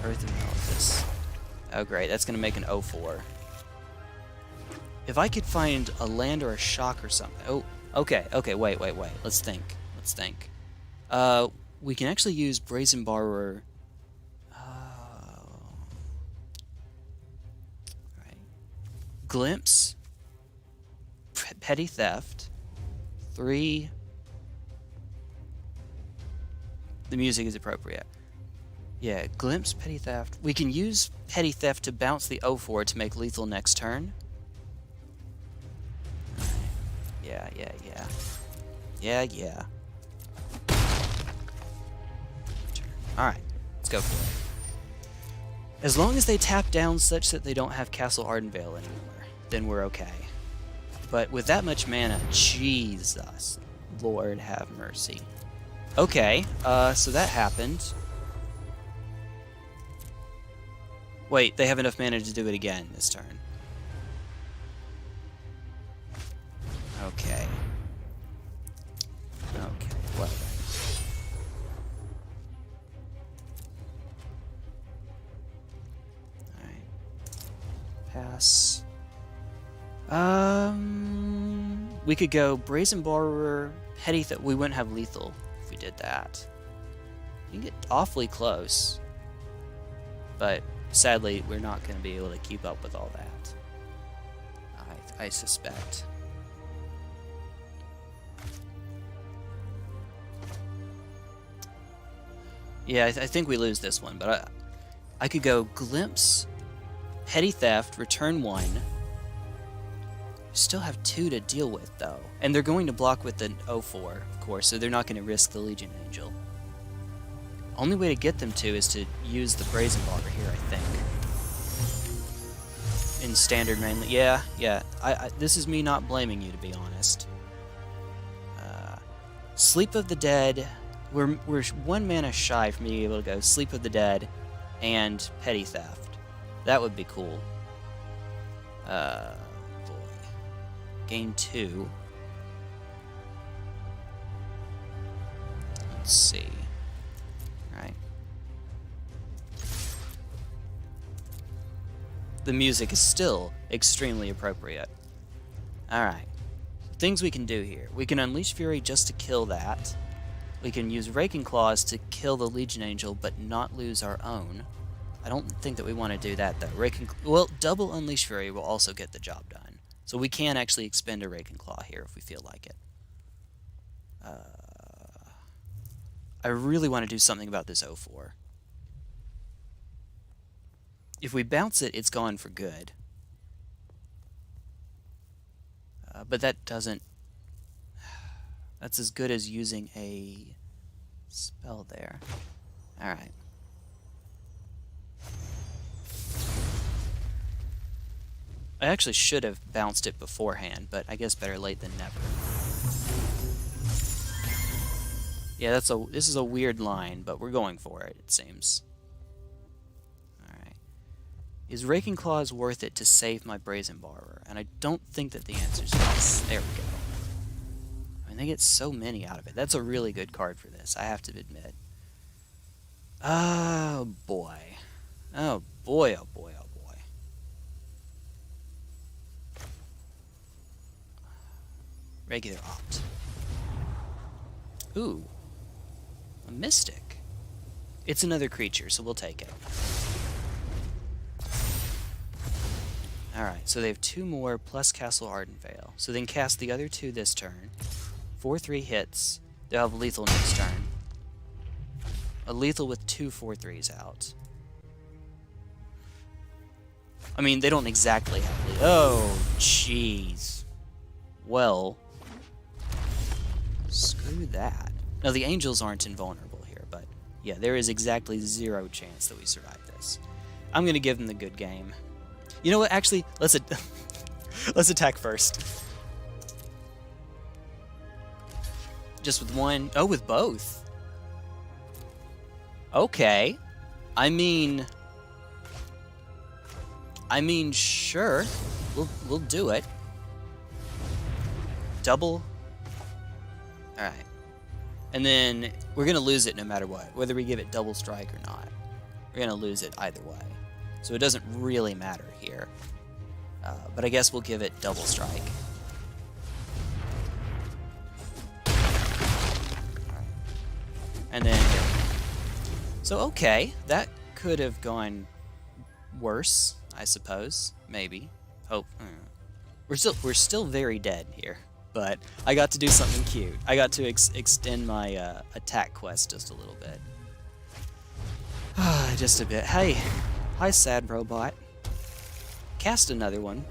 Earth and Melithus. Oh great, that's gonna make an 0/4. If I could find a land or a shock or something. Oh, okay, wait. Let's think. We can actually use Brazen Borrower. Right. Glimpse. Petty Theft. 3. The music is appropriate. Yeah, Glimpse, Petty Theft. We can use Petty Theft to bounce the 0/4 to make lethal next turn. Yeah. Alright, let's go for it. As long as they tap down such that they don't have Castle Ardenvale anymore, then we're okay. But with that much mana, Jesus, Lord have mercy. Okay, so that happened. Wait, they have enough mana to do it again this turn. Okay. Well then. Alright. Pass. We could go Brazen Borrower, Petty Theft. We wouldn't have lethal if we did that. You can get awfully close. But sadly, we're not going to be able to keep up with all that. I suspect. Yeah, I think we lose this one, but I could go Glimpse, Petty Theft, return 1. Still have 2 to deal with, though. And they're going to block with the 0/4, of course, so they're not going to risk the Legion Angel. Only way to get them to is to use the Brazen Borrower here, I think. In Standard mainly. Yeah. This is me not blaming you, to be honest. Sleep of the Dead. We're 1 mana shy from being able to go Sleep of the Dead and Petty Theft. That would be cool. Boy. Game 2. Let's see. Alright. The music is still extremely appropriate. Alright. Things we can do here. We can Unleash Fury just to kill that. We can use Raking Claws to kill the Legion Angel, but not lose our own. I don't think that we want to do that, though. Well, double Unleash Fury will also get the job done. So we can actually expend a Raking Claw here if we feel like it. I really want to do something about this 0/4. If we bounce it, it's gone for good. But that doesn't... That's as good as using a spell there. Alright. I actually should have bounced it beforehand, but I guess better late than never. Yeah, this is a weird line, but we're going for it, it seems. Alright. Is Raking Claws worth it to save my Brazen Borrower? And I don't think that the answer is yes. There we go. I mean, they get so many out of it. That's a really good card for this, I have to admit. Oh, boy. Oh, boy, oh, boy, oh, boy. Regular opt. Ooh. A mystic. It's another creature, so we'll take it. Alright, so they have 2 more plus Castle Ardenvale. So then cast the other 2 this turn. 4/3 hits. They'll have lethal next turn. A lethal with 2 4/3s out. I mean, they don't exactly have lethal. Oh, jeez. Well, screw that. Now, the angels aren't invulnerable here, but yeah, there is exactly 0 chance that we survive this. I'm going to give them the good game. You know what? Actually, let's attack first. Just with one? Oh, with both. Okay. I mean, sure. We'll do it. Double. All right. And then we're gonna lose it no matter what, whether we give it double strike or not. We're gonna lose it either way. So it doesn't really matter here. But I guess we'll give it double strike. Alright. And then... So, okay. That could have gone worse, I suppose. Maybe. Hope. We're still very dead here. But I got to do something cute. I got to extend my attack quest just a little bit. Just a bit. Hey. Hi, sad robot. Cast another one.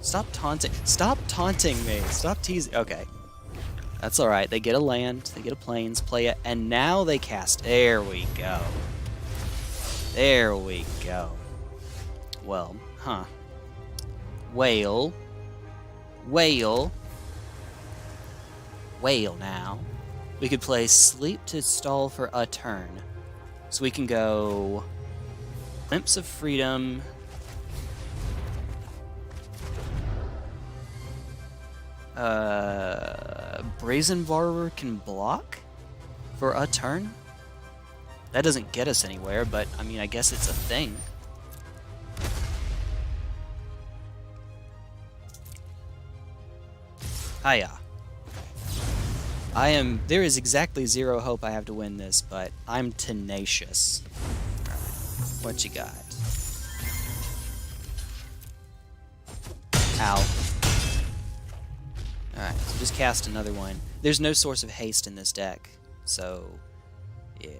Stop taunting. Stop taunting me. Stop teasing. Okay. That's alright. They get a land. They get a plains. Play it. And now they cast. There we go. There we go. Well, huh. Whale. Whale. Whale now. We could play Sleep to stall for a turn. So we can go... Glimpse of Freedom. Brazen Borrower can block for a turn? That doesn't get us anywhere, but I mean, I guess it's a thing. Hiya. There is exactly 0 hope I have to win this, but I'm tenacious. What you got? Ow. Alright, so just cast another one. There's no source of haste in this deck, so... Yeah...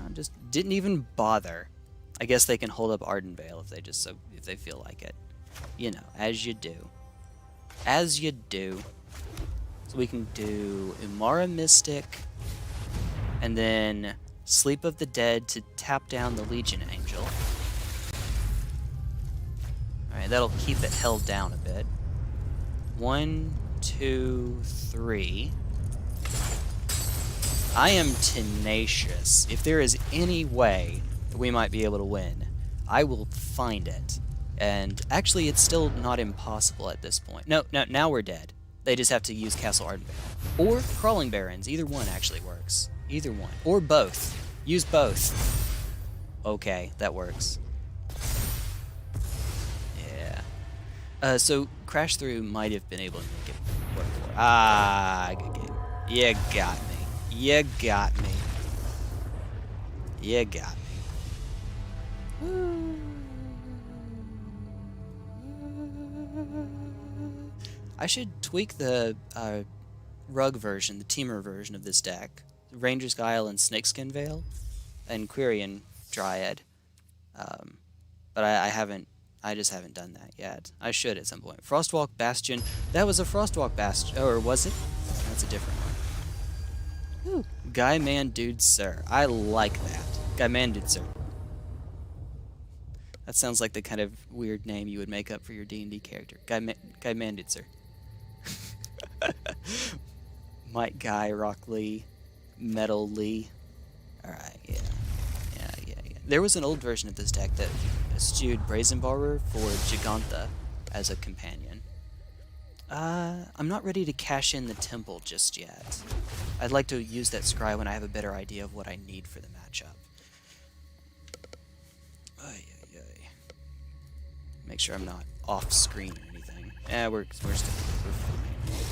I just didn't even bother. I guess they can hold up Ardenvale if they feel like it. You know, as you do. As you do. So we can do Umara Mystic, and then Sleep of the Dead to tap down the Legion Angel. Alright, that'll keep it held down a bit. 1, 2, 3. I am tenacious. If there is any way that we might be able to win, I will find it. And actually, it's still not impossible at this point. No, now we're dead. They just have to use Castle Ardenvale. Or Crawling Barrens. Either one actually works. Either one. Or both. Use both. Okay, that works. Yeah. So Crash Through might have been able to make it work for it. Ah, good game. You got me. You got me. You got me. I should tweak the rug version, the teamer version of this deck. Ranger's Guile and Snakeskin Veil, and Quirion Dryad. But I just haven't done that yet. I should at some point. Frostwalk Bastion. That was a Frostwalk Bastion. Or was it? That's a different one. Ooh. Guy, Man, Dude, Sir. I like that. Guy, Man, Dude, Sir. That sounds like the kind of weird name you would make up for your D&D character. Guy, Man, Dude, Sir. Mike Guy, Rock Lee, Metal Lee. Alright, yeah. There was an old version of this deck that eschewed Brazen Borrower for Gigantha as a companion. I'm not ready to cash in the Temple just yet. I'd like to use that scry when I have a better idea of what I need for the matchup. Make sure I'm not off screen or anything. We're still fine.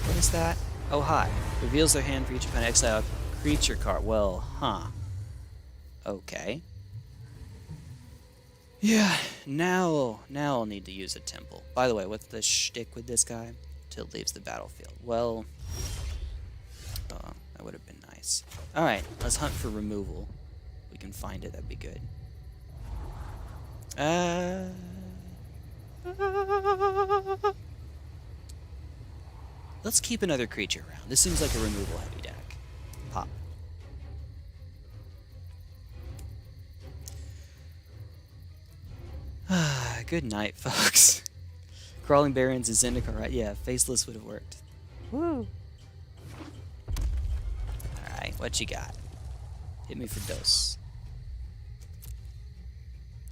What is that? Oh, hi. Reveals their hand for each opponent. Exile creature card. Well, huh. Okay. Yeah, now I'll need to use a temple. By the way, what's the shtick with this guy? Till it leaves the battlefield. Well, that would have been nice. Alright, let's hunt for removal. We can find it, that'd be good. Let's keep another creature around. This seems like a removal heavy deck. Pop. Good night, folks. Crawling Barrens is Zendikar, right? Yeah, Faceless would have worked. Woo! Alright, what you got? Hit me for dos.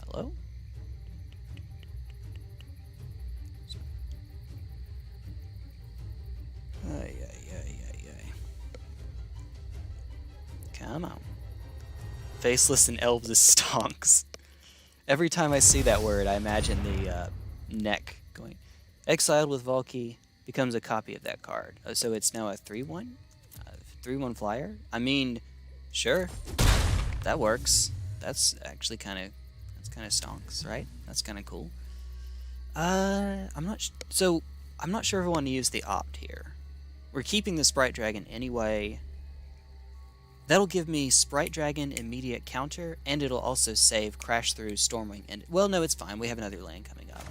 Hello? Ay. Come on. Faceless and elves is stonks. Every time I see that word, I imagine the neck going. Exiled with Valky becomes a copy of that card. So it's now a 3/1? 3/1 flyer? I mean, sure. That works. That's actually kind of stonks, right? That's kind of cool. I'm not sure if I want to use the opt here. We're keeping the Sprite Dragon anyway. That'll give me Sprite Dragon immediate counter, and it'll also save Crash Through, Stormwing, and... Well, no, it's fine. We have another lane coming up.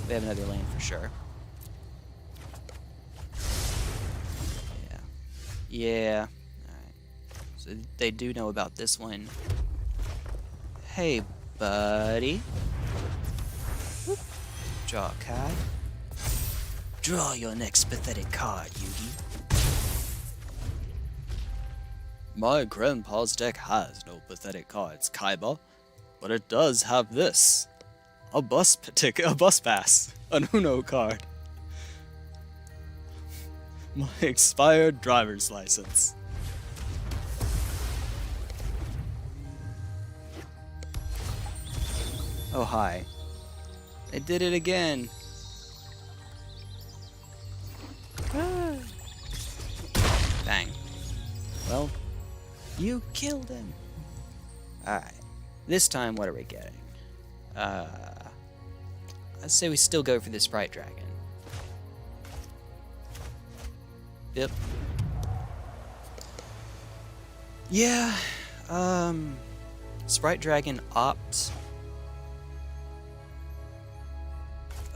We have another lane for sure. Yeah. Alright. So they do know about this one. Hey, buddy. Whoop. Draw a card. Draw your next pathetic card, Yugi. My grandpa's deck has no pathetic cards, Kaiba, but it does have this. A bus pass, an Uno card. My expired driver's license. Oh, hi. They did it again. Ah. Bang. Well, you killed him. Alright. This time, what are we getting? I'd say we still go for the Sprite Dragon. Yep. Yeah. Sprite Dragon opt.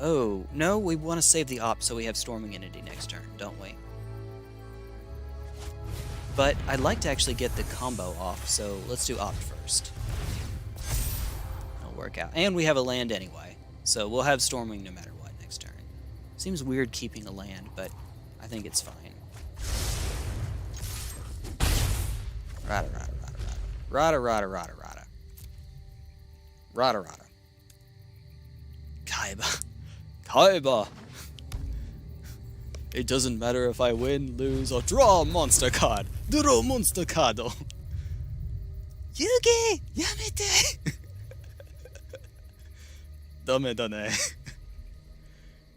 Oh, no, we want to save the opt so we have Storming Entity next turn, don't we? But I'd like to actually get the combo off, so let's do opt first. It'll work out. And we have a land anyway, so we'll have Stormwing no matter what next turn. Seems weird keeping a land, but I think it's fine. Rada. Kaiba. It doesn't matter if I win, lose, or draw a monster card. Draw monster card. Yugi, yamete. Dame dane.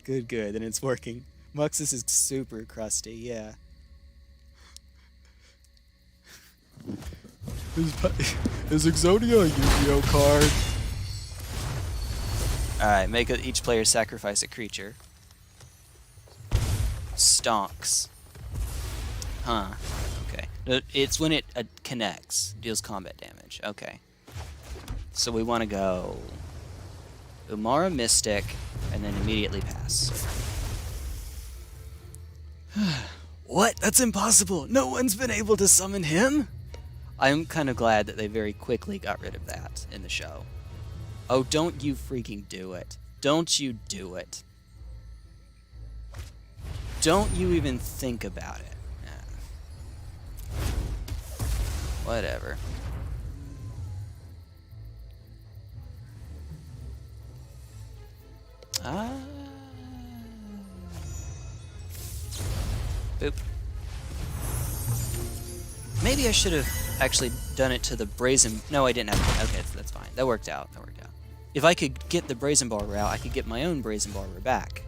Good, and it's working. Muxus is super crusty, yeah. Is Exodia a Yu-Gi-Oh card? Alright, make each player sacrifice a creature. Stonks. Huh. Okay. It's when it connects. Deals combat damage. Okay. So we want to go Umara Mystic, and then immediately pass. What? That's impossible! No one's been able to summon him? I'm kind of glad that they very quickly got rid of that in the show. Oh, don't you freaking do it. Don't you do it. Don't you even think about it. Whatever. Boop. Maybe I should have actually done it to the Brazen... No, I didn't have to. Okay, that's fine. That worked out. If I could get the Brazen Borrower out, I could get my own Brazen Borrower back.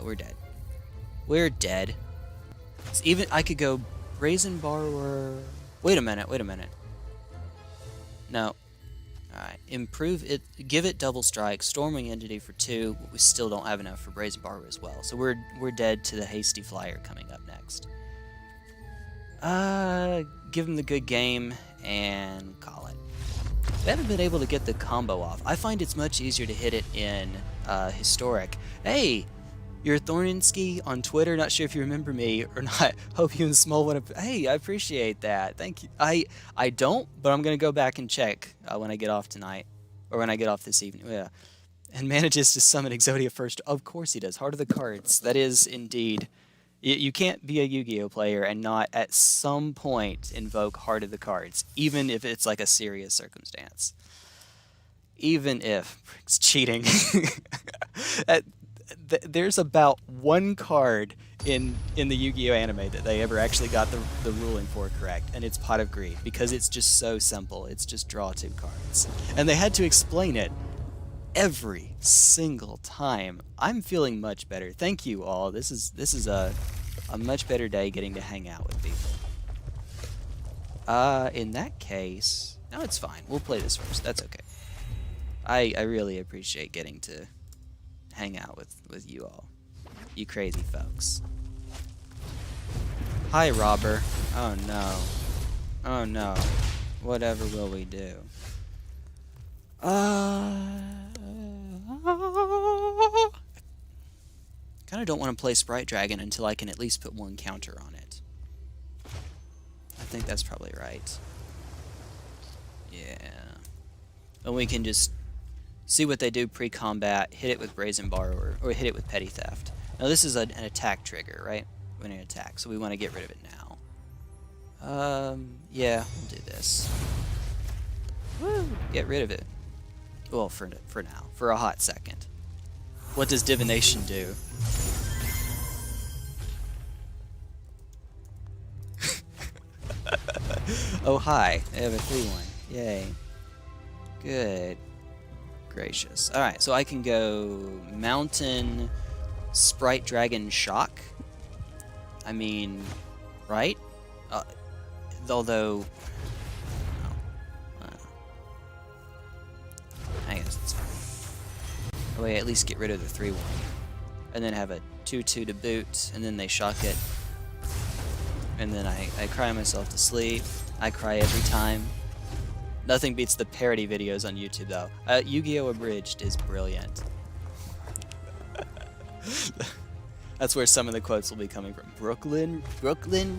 We're dead. We're dead. So even I could go Brazen Borrower. Wait a minute. Wait a minute. No. Alright, improve it, give it double strike, storming entity for 2, but we still don't have enough for Brazen Borrower as well. So we're dead to the hasty flyer coming up next. Give him the good game and call it. We haven't been able to get the combo off. I find it's much easier to hit it in historic. Hey, you're Thorninski on Twitter. Not sure if you remember me or not. Hope you and Small want to. Hey, I appreciate that. Thank you. I don't, but I'm gonna go back and check when I get off tonight, or when I get off this evening. Yeah, and manages to summon Exodia first. Of course he does. Heart of the Cards. That is indeed. You can't be a Yu-Gi-Oh player and not at some point invoke Heart of the Cards, even if it's like a serious circumstance. Even if it's cheating. There's about one card in the Yu-Gi-Oh anime that they ever actually got the ruling for correct, and it's Pot of Greed, because it's just so simple. It's just draw 2 cards. And they had to explain it every single time. I'm feeling much better. Thank you all. This is a much better day getting to hang out with people. In that case, no, it's fine. We'll play this first. That's okay. I really appreciate getting to hang out with you all. You crazy folks. Hi, Robber. Oh no. Oh no. Whatever will we do? Kinda don't want to play Sprite Dragon until I can at least put 1 counter on it. I think that's probably right. Yeah. And we can just see what they do pre-combat, hit it with Brazen Borrower, or hit it with Petty Theft. Now this is an attack trigger, right? When an attack, so we want to get rid of it now. Yeah, we'll do this. Woo! Get rid of it. Well, for now. For a hot second. What does Divination do? Oh, hi. I have a 3-1. Yay. Good gracious. Alright, so I can go Mountain, Sprite Dragon, Shock. I mean, right? Although... I guess it's fine. That way I at least get rid of the 3-1. And then have a 2-2 to boot, and then they shock it. And then I cry myself to sleep. I cry every time. Nothing beats the parody videos on YouTube, though. Yu-Gi-Oh! Abridged is brilliant. That's where some of the quotes will be coming from. Brooklyn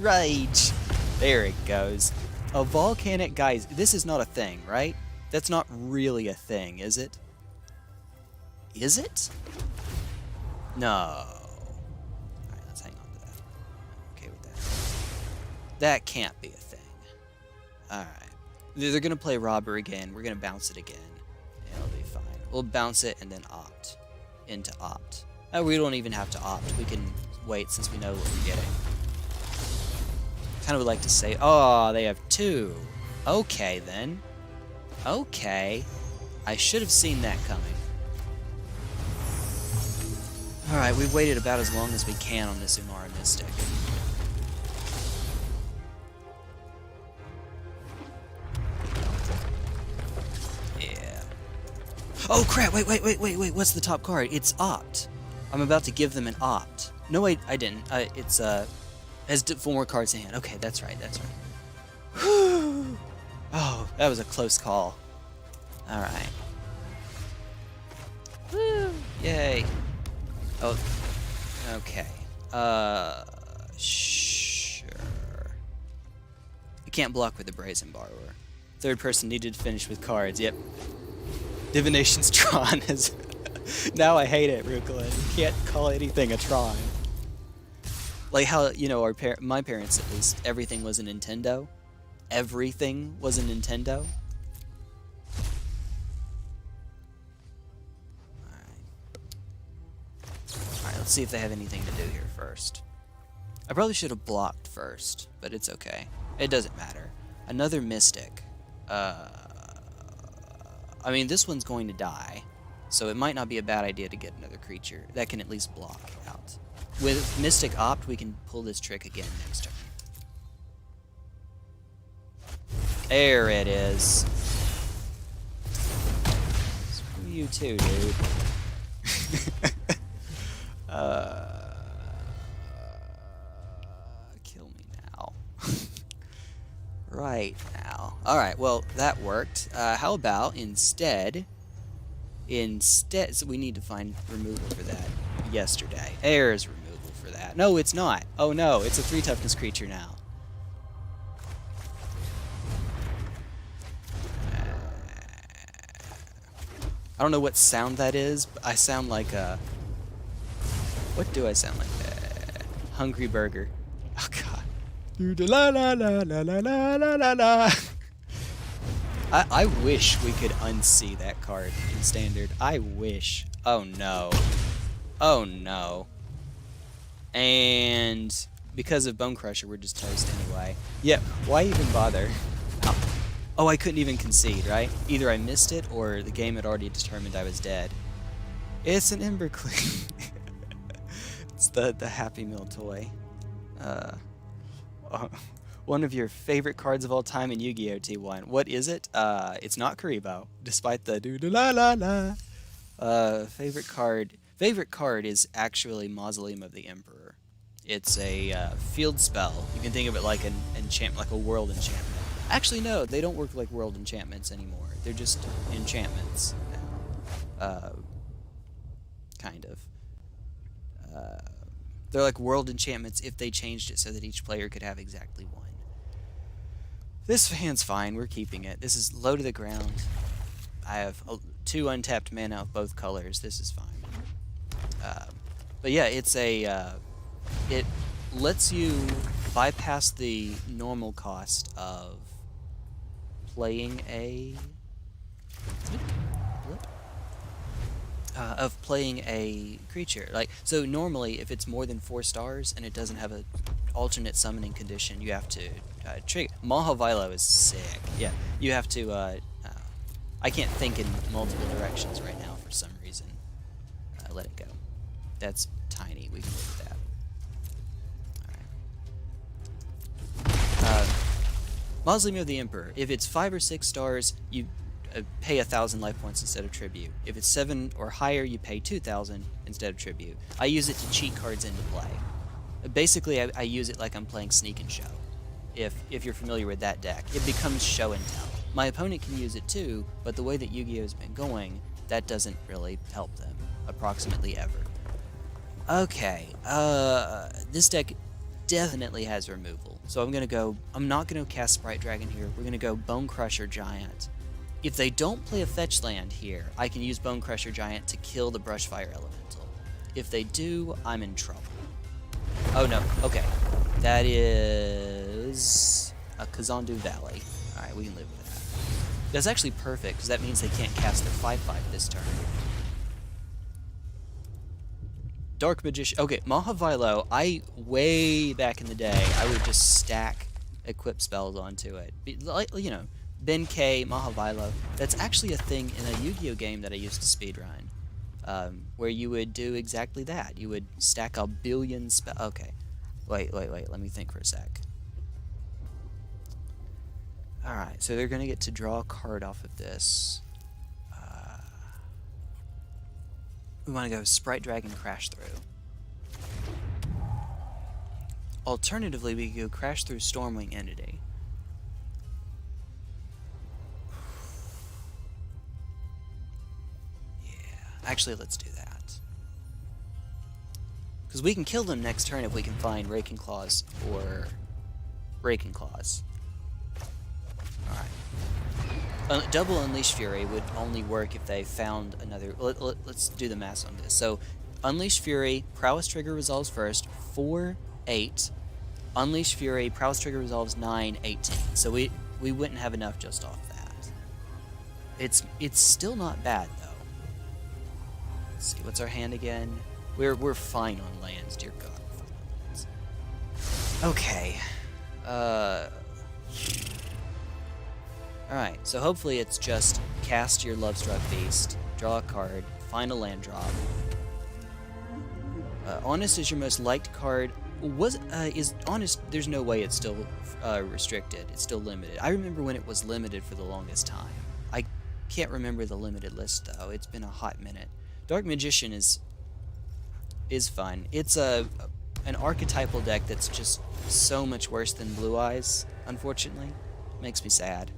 Rage. There it goes. A volcanic... Guys, this is not a thing, right? That's not really a thing, is it? Is it? No. Alright, let's hang on to that. Okay with that. That can't be a thing. Alright. They're going to play Robber again. We're going to bounce it again. And it'll be fine. We'll bounce it and then opt. Into opt. We don't even have to opt. We can wait since we know what we're getting. Kind of would like to say, oh, they have 2. Okay, then. Okay. I should have seen that coming. Alright, we've waited about as long as we can on this Umara Mystic. Yeah. Oh crap, wait, what's the top card? It's Opt. I'm about to give them an Opt. No, wait, I didn't. It's, has 4 more cards in hand. Okay, that's right. Whew. Oh, that was a close call. Alright. Woo! Yay. Oh, okay. Sure. I can't block with the Brazen Borrower. Third person needed to finish with cards. Yep. Divination's Tron is... Now I hate it, Brooklyn. You can't call anything a Tron. Like how, you know, my parents at least, everything was a Nintendo. Everything was a Nintendo. Alright, let's see if they have anything to do here first. I probably should have blocked first, but it's okay. It doesn't matter. Another Mystic. I mean, this one's going to die. so it might not be a bad idea to get another creature that can at least block out. With Mystic Opt, we can pull this trick again next turn. There it is. Screw you too, dude. Kill me now. Right now. Alright, well, that worked. How about instead, so we need to find removal for that yesterday. There's removal for that. No, it's not. Oh no, it's a 3 toughness creature now. I don't know what sound that is, but I sound like a... What do I sound like? Hungry Burger. Oh god. La la la la la la la la la. I wish we could unsee that card in Standard. I wish. Oh no. Oh no. And because of Bone Crusher, we're just toast anyway. Yeah, why even bother? Oh, I couldn't even concede, right? Either I missed it, or the game had already determined I was dead. It's an Embercleave. It's the Happy Meal toy. One of your favorite cards of all time in Yu-Gi-Oh! T1. What is it? It's not Karibo, despite the doo-doo-la-la-la. Favorite card is actually Mausoleum of the Emperor. It's a field spell. You can think of it like an enchantment, like a world enchantment. Actually, no, they don't work like world enchantments anymore. They're just enchantments now. Kind of. They're like world enchantments if they changed it so that each player could have exactly one. This hand's fine. We're keeping it. This is low to the ground. I have 2 untapped mana of both colors. This is fine. But yeah, it's a... it lets you bypass the normal cost of playing a... creature. Like, so normally if it's more than 4 stars and it doesn't have an alternate summoning condition, you have to trigger. Mahavilo is sick. Yeah, you have to I can't think in multiple directions right now for some reason. Let it go. That's tiny. We can live with that. Alright. Mausoleum of the Emperor. If it's 5 or 6 stars, you pay 1,000 life points instead of tribute. If it's 7 or higher, you pay 2,000 instead of tribute. I use it to cheat cards into play. Basically, I use it like I'm playing Sneak and Show. If you're familiar with that deck, it becomes Show and Tell. My opponent can use it too, but the way that Yu-Gi-Oh! Has been going, that doesn't really help them, approximately ever. Okay, this deck definitely has removal. So I'm not gonna cast Sprite Dragon here. We're gonna go Bone Crusher Giant. If they don't play a fetch land here, I can use Bone Crusher Giant to kill the Brushfire Elemental. If they do, I'm in trouble. Oh no, okay. That is a Kazandu Valley. Alright, we can live with that. That's actually perfect, because that means they can't cast their 5/5 this turn. Dark Magician. Okay, Mahavilo, way back in the day, I would just stack equip spells onto it. Like, you know, Ben K, Mahavilo. That's actually a thing in a Yu-Gi-Oh! Game that I used to speedrun, where you would do exactly that. You would stack a billion spells. Okay, wait, let me think for a sec. Alright, so they're going to get to draw a card off of this. We want to go Sprite Dragon Crash Through. Alternatively, we could go Crash Through Stormwing Entity. Yeah, actually, let's do that. Because we can kill them next turn if we can find Raking Claws or Raking Claws. Alright. Double Unleash Fury would only work if they found another... Let's do the math on this. So, Unleash Fury, Prowess Trigger resolves first, 4, 8. Unleash Fury, Prowess Trigger resolves 9, 18. So we wouldn't have enough just off that. It's still not bad, though. Let's see, what's our hand again? We're fine on lands, dear God. Okay. Alright, so hopefully it's just cast your Lovestruck Beast, draw a card, final land drop. Honest is your most liked card. Is Honest, there's no way it's still restricted. It's still limited. I remember when it was limited for the longest time. I can't remember the limited list though. It's been a hot minute. Dark Magician is fun. It's an archetypal deck that's just so much worse than Blue Eyes, unfortunately. Makes me sad.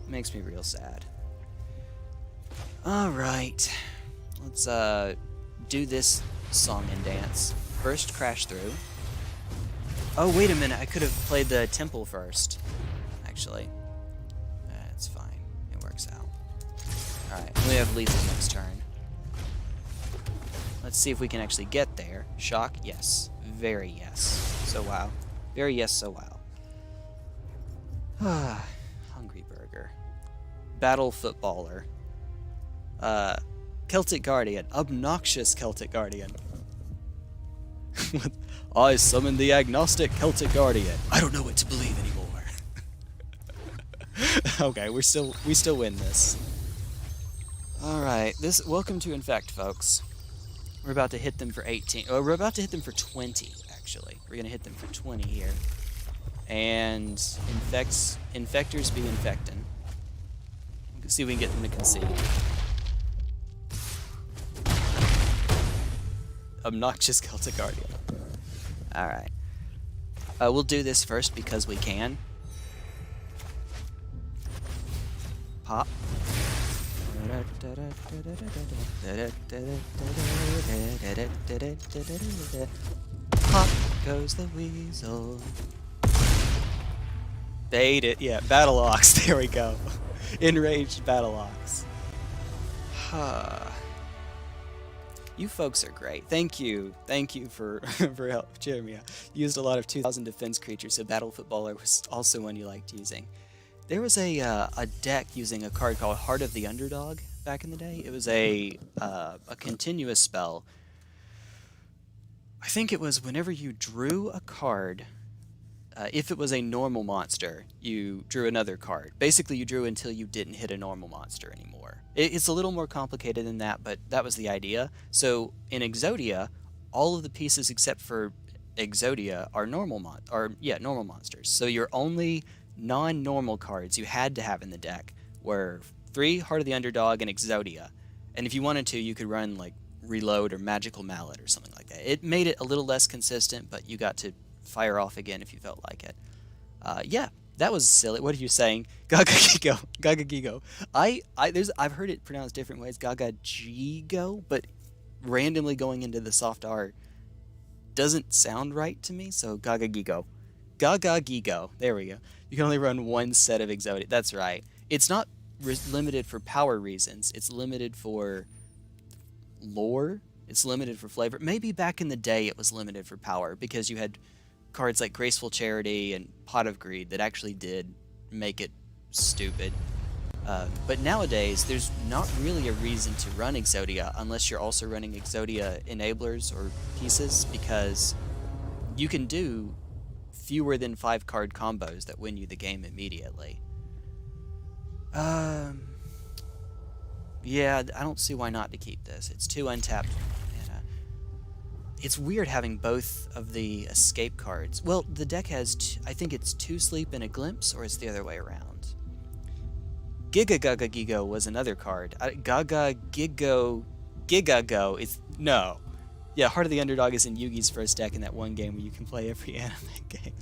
Makes me real sad. Alright. Let's do this song and dance. First, Crash Through. Oh, wait a minute. I could have played the Temple first, actually. That's fine. It works out. Alright, we have lethal next turn. Let's see if we can actually get there. Shock, yes. Very yes. So wow. Very yes, so wow. Hungry Burger. Battle Footballer. Celtic Guardian. Obnoxious Celtic Guardian. I summon the agnostic Celtic Guardian. I don't know what to believe anymore. Okay, we still win this. Alright, welcome to Infect, folks. We're about to hit them for 18. Oh, we're about to hit them for 20, actually. We're gonna hit them for 20 here. And infectors be infecting. Let's see if we can get them to concede. Obnoxious Celtic Guardian. Alright. We'll do this first because we can. Pop. Pop goes the weasel. Bait it. Yeah, Battle Ox. There we go. Enraged Battle Ox. You folks are great. Thank you for help cheering me up. Used a lot of 2000 defense creatures, so Battle Footballer was also one you liked using. There was a deck using a card called Heart of the Underdog back in the day. It was a continuous spell. I think it was whenever you drew a card, if it was a normal monster, you drew another card. Basically, you drew until you didn't hit a normal monster anymore. It's a little more complicated than that, but that was the idea. So in Exodia, all of the pieces except for Exodia are normal monsters. So your only non-normal cards you had to have in the deck were 3 Heart of the Underdog and Exodia. And if you wanted to, you could run like Reload or Magical Mallet or something like that. It made it a little less consistent, but you got to fire off again if you felt like it. Yeah, that was silly. What are you saying? Gaga Gigo. Gaga Gigo. I've heard it pronounced different ways. Gaga Gigo, but randomly going into the soft R doesn't sound right to me, so Gaga Gigo. Gaga Gigo. There we go. You can only run one set of Exodia. That's right. It's not limited for power reasons. It's limited for lore. It's limited for flavor. Maybe back in the day it was limited for power because you had cards like Graceful Charity and Pot of Greed that actually did make it stupid. But nowadays, there's not really a reason to run Exodia unless you're also running Exodia enablers or pieces, because you can do fewer than 5 card combos that win you the game immediately. Yeah, I don't see why not to keep this. It's 2 untapped mana. It's weird having both of the escape cards. Well, the deck has, I think it's 2 sleep and a glimpse, or it's the other way around. Giga Gaga Gigo was another card. Gaga Gigo Gigago is, no. Yeah, Heart of the Underdog is in Yugi's first deck in that one game where you can play every anime game.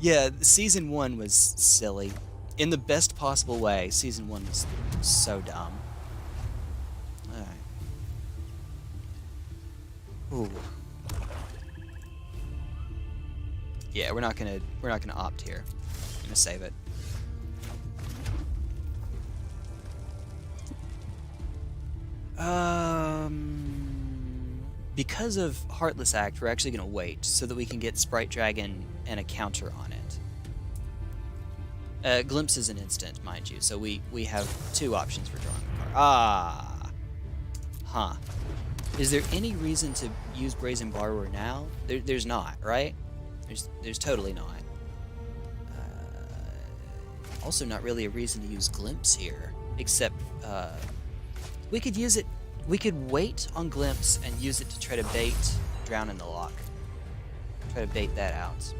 Yeah, Season 1 was silly. In the best possible way, Season 1 was so dumb. Alright. Ooh. Yeah, we're not gonna opt here. I'm gonna save it. Because of Heartless Act, we're actually gonna wait so that we can get Sprite Dragon and a counter on it. Glimpse is an instant, mind you, so we have 2 options for drawing a card. Huh. Is there any reason to use Brazen Borrower now? There's not, right? There's totally not. Also not really a reason to use Glimpse here. except we could use it. We could wait on Glimpse and use it to try to bait Drown in the Loch. Try to bait that out.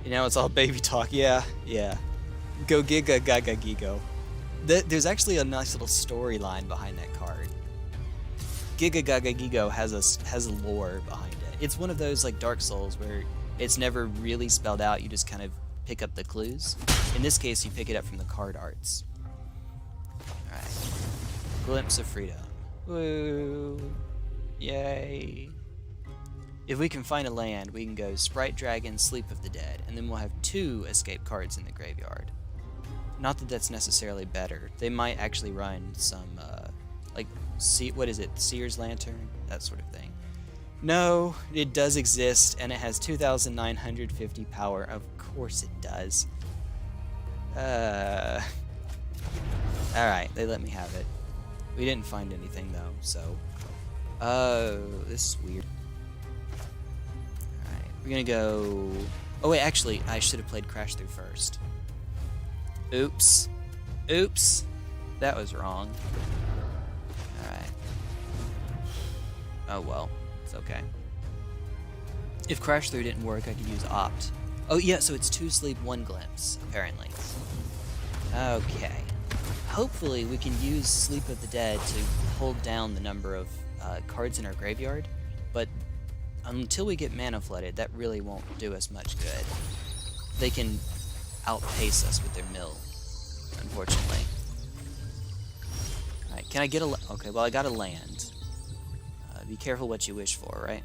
You know, it's all baby talk. Yeah. Go Giga Gaga Gigo. There's actually a nice little storyline behind that card. Giga Gaga Gigo has a lore behind it. It's one of those like Dark Souls where it's never really spelled out. You just kind of pick up the clues. In this case, you pick it up from the card arts. All right. Glimpse of Freedom. Woo! Yay! If we can find a land, we can go Sprite Dragon, Sleep of the Dead, and then we'll have 2 escape cards in the graveyard. Not that that's necessarily better. They might actually run some, what is it, Seer's Lantern? That sort of thing. No, it does exist, and it has 2,950 power. Of course it does. Alright, they let me have it. We didn't find anything, though, so... this is weird. Alright, we're gonna go... Oh wait, actually, I should have played Crash Through first. Oops. Oops. That was wrong. Alright. Oh well, it's okay. If Crash Through didn't work, I could use Opt. Oh yeah, so it's 2 sleep, 1 glimpse, apparently. Okay. Hopefully we can use Sleep of the Dead to hold down the number of cards in our graveyard, but until we get mana flooded, that really won't do us much good. They can outpace us with their mill, unfortunately. Alright, can I get a... Okay, well I got a land. Be careful what you wish for, right?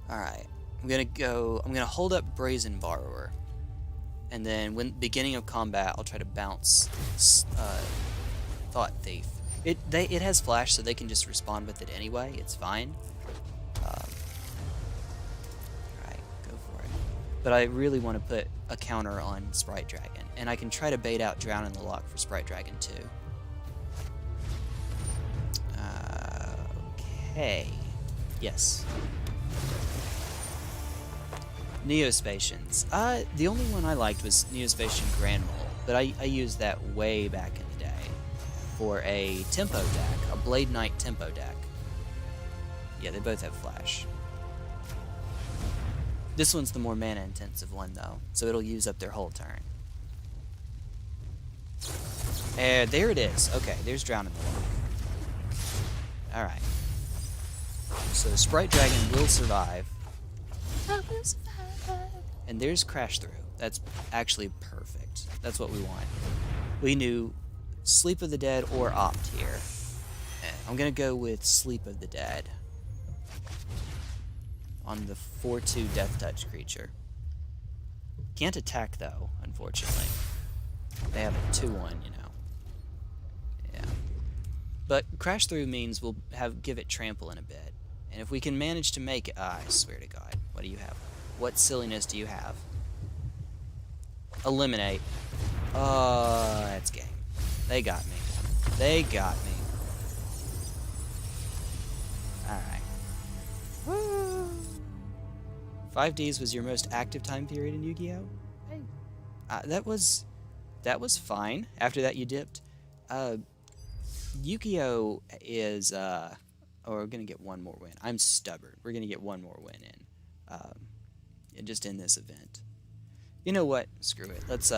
Alright, I'm gonna hold up Brazen Borrower. And then when beginning of combat, I'll try to bounce Thought Thief. It has flash, so they can just respond with it anyway. It's fine. Alright, go for it. But I really want to put a counter on Sprite Dragon, and I can try to bait out Drown in the Loch for Sprite Dragon too. Okay. Yes. Neospatians. The only one I liked was Neospatian Grand Mole, but I used that way back in the day for a tempo deck, a Blade Knight tempo deck. Yeah, they both have flash. This one's the more mana intensive one though, so it'll use up their whole turn. There it is. Okay, there's Drown in the Loch. Alright. So Sprite Dragon will survive. And there's Crash Through. That's actually perfect. That's what we want. We knew Sleep of the Dead or Opt here. I'm gonna go with Sleep of the Dead on the 4/2 Death Touch creature. Can't attack though, unfortunately. They have a 2/1, you know. Yeah. But Crash Through means we'll give it trample in a bit. And if we can manage to make it... I swear to God. What do you have? What silliness do you have? Eliminate. Oh, that's game. They got me. They got me. Alright. Woo! 5Ds was your most active time period in Yu-Gi-Oh? Hey. That was fine. After that you dipped. Yu-Gi-Oh is... Oh, we're gonna get one more win. I'm stubborn. We're gonna get one more win in. Just in this event. You know what? Screw it. Let's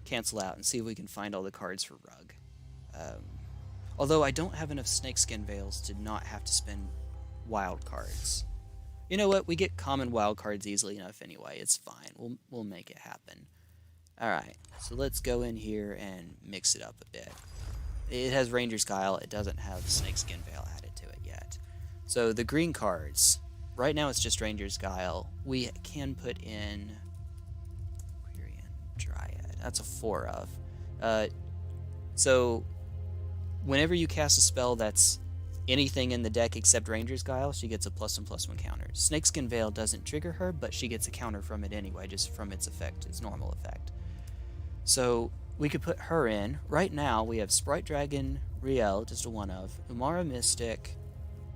cancel out and see if we can find all the cards for Rug. Although I don't have enough Snakeskin Veils to not have to spend wild cards. You know what? We get common wild cards easily enough anyway. It's fine. We'll make it happen. Alright, so let's go in here and mix it up a bit. It has Ranger's Guile. It doesn't have Snakeskin Veil added to it yet. So the green cards... Right now it's just Ranger's Guile. We can put in Quirion Dryad. That's a 4 of. So whenever you cast a spell that's anything in the deck except Ranger's Guile, she gets a +1/+1 counter. Snakeskin Veil doesn't trigger her, but she gets a counter from it anyway, just from its effect, its normal effect. So we could put her in. Right now, we have Sprite Dragon, Riel, just a one of, Umara Mystic,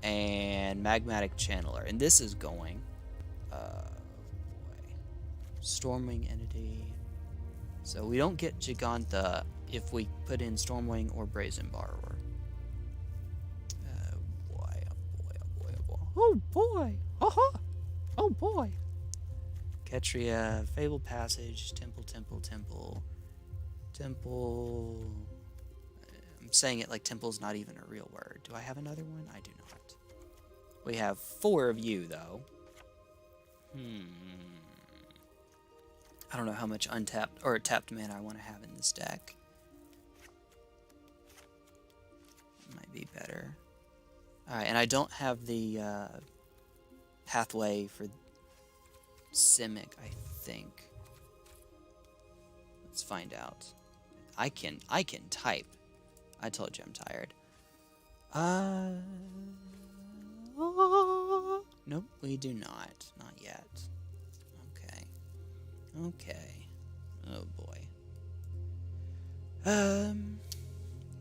and Magmatic Channeler. And this is going, boy, Stormwing Entity. So we don't get Gigantha if we put in Stormwing or Brazen Borrower. Oh boy, oh boy, oh boy, oh boy. Oh boy! Haha! Oh boy! Ketria, Fable Passage, Temple, Temple, Temple. Temple. I'm saying it like temple's not even a real word. Do I have another one? I do not. We have 4 of you, though. I don't know how much untapped or tapped mana I want to have in this deck. Might be better. Alright, and I don't have the pathway for Simic, I think. Let's find out. I can type. I told you I'm tired. Nope, we do not. Not yet. Okay. Okay. Oh boy.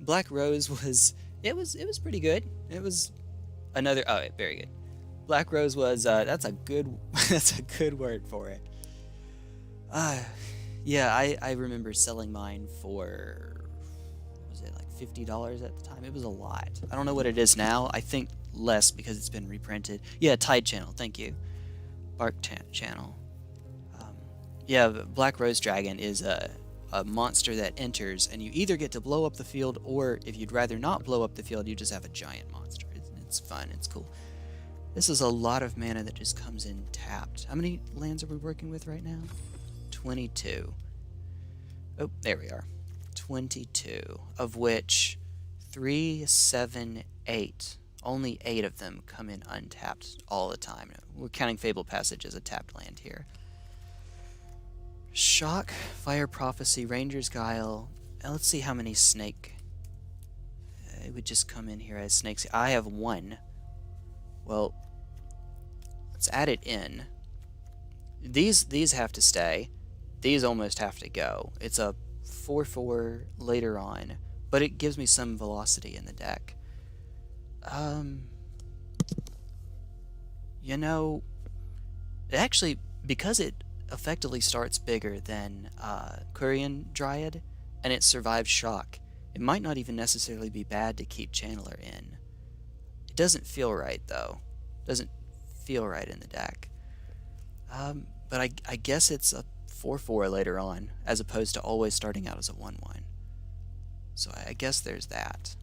Black Rose was it was pretty good. It was another very good. Black Rose was that's a good that's a good word for it. Yeah, I remember selling mine for, what was it, like $50 at the time? It was a lot. I don't know what it is now. I think less because it's been reprinted. Yeah, Tide Channel, thank you. Bark Channel. Yeah, Black Rose Dragon is a monster that enters, and you either get to blow up the field, or if you'd rather not blow up the field, you just have a giant monster. It's fun, it's cool. This is a lot of mana that just comes in tapped. How many lands are we working with right now? 22. Oh, there we are. 22, of which 3, 7, 8. Only 8 of them come in untapped all the time. We're counting Fable Passage as a tapped land here. Shock, Fire Prophecy, Ranger's Guile. Let's see how many snake. It would just come in here as snakes. I have 1. Well, let's add it in. These have to stay. These almost have to go. It's a 4/4 later on, but it gives me some velocity in the deck. You know, actually, because it effectively starts bigger than Quirion Dryad, and it survives shock, it might not even necessarily be bad to keep Channeler in. It doesn't feel right, though. Doesn't feel right in the deck. But I guess it's a 4/4 later on, as opposed to always starting out as a 1/1. So I guess there's that.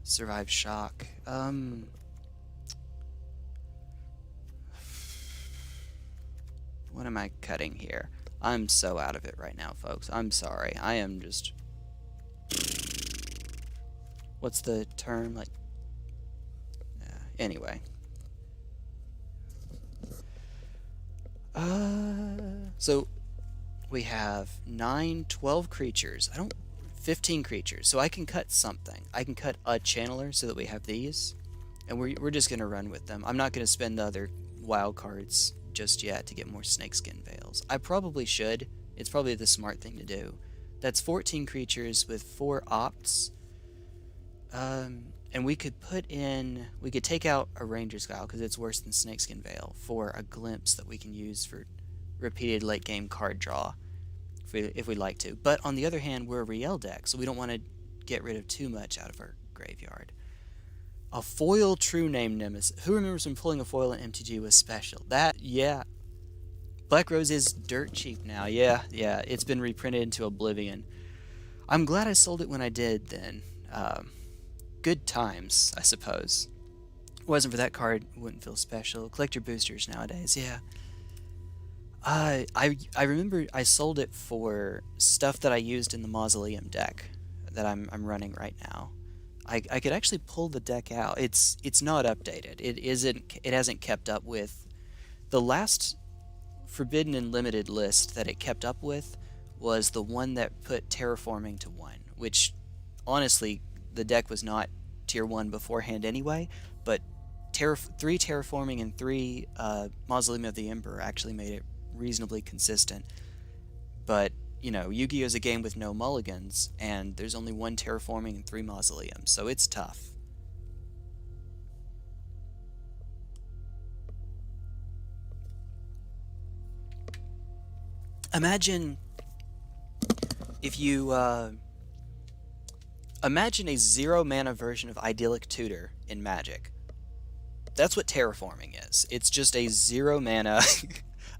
Survive shock. What am I cutting here? I'm so out of it right now, folks. I'm sorry. I am just... What's the term? Like... anyway. So we have 9, 12 creatures. 15 creatures. So I can cut something. I can cut a channeler so that we have these, and we're just gonna run with them. I'm not gonna spend the other wild cards just yet to get more snakeskin veils. I probably should. It's probably the smart thing to do. That's 14 creatures with 4 opts. And we could take out a Ranger's Guile because it's worse than Snakeskin Veil for a glimpse that we can use for repeated late game card draw if we'd like to. But on the other hand, we're a Riel deck, so we don't want to get rid of too much out of our graveyard. A foil True Name Nemesis. Who remembers when pulling a foil in MTG was special? Yeah. Black Rose is dirt cheap now. Yeah, it's been reprinted into oblivion. I'm glad I sold it when I did then. Good times, I suppose. If it wasn't for that card, it wouldn't feel special. Collector boosters nowadays, yeah. I remember I sold it for stuff that I used in the Mausoleum deck that I'm running right now. I could actually pull the deck out. It's not updated. It hasn't kept up with the last Forbidden and Limited list that it kept up with was the one that put terraforming to 1, which honestly the deck was not tier 1 beforehand anyway, but 3 terraforming and 3 Mausoleum of the Emperor actually made it reasonably consistent. But you know, Yu-Gi-Oh! Is a game with no mulligans, and there's only one terraforming and 3 mausoleums, so it's tough. Imagine if you, imagine a 0 mana version of Idyllic Tutor in Magic. That's what terraforming is. It's just a 0 mana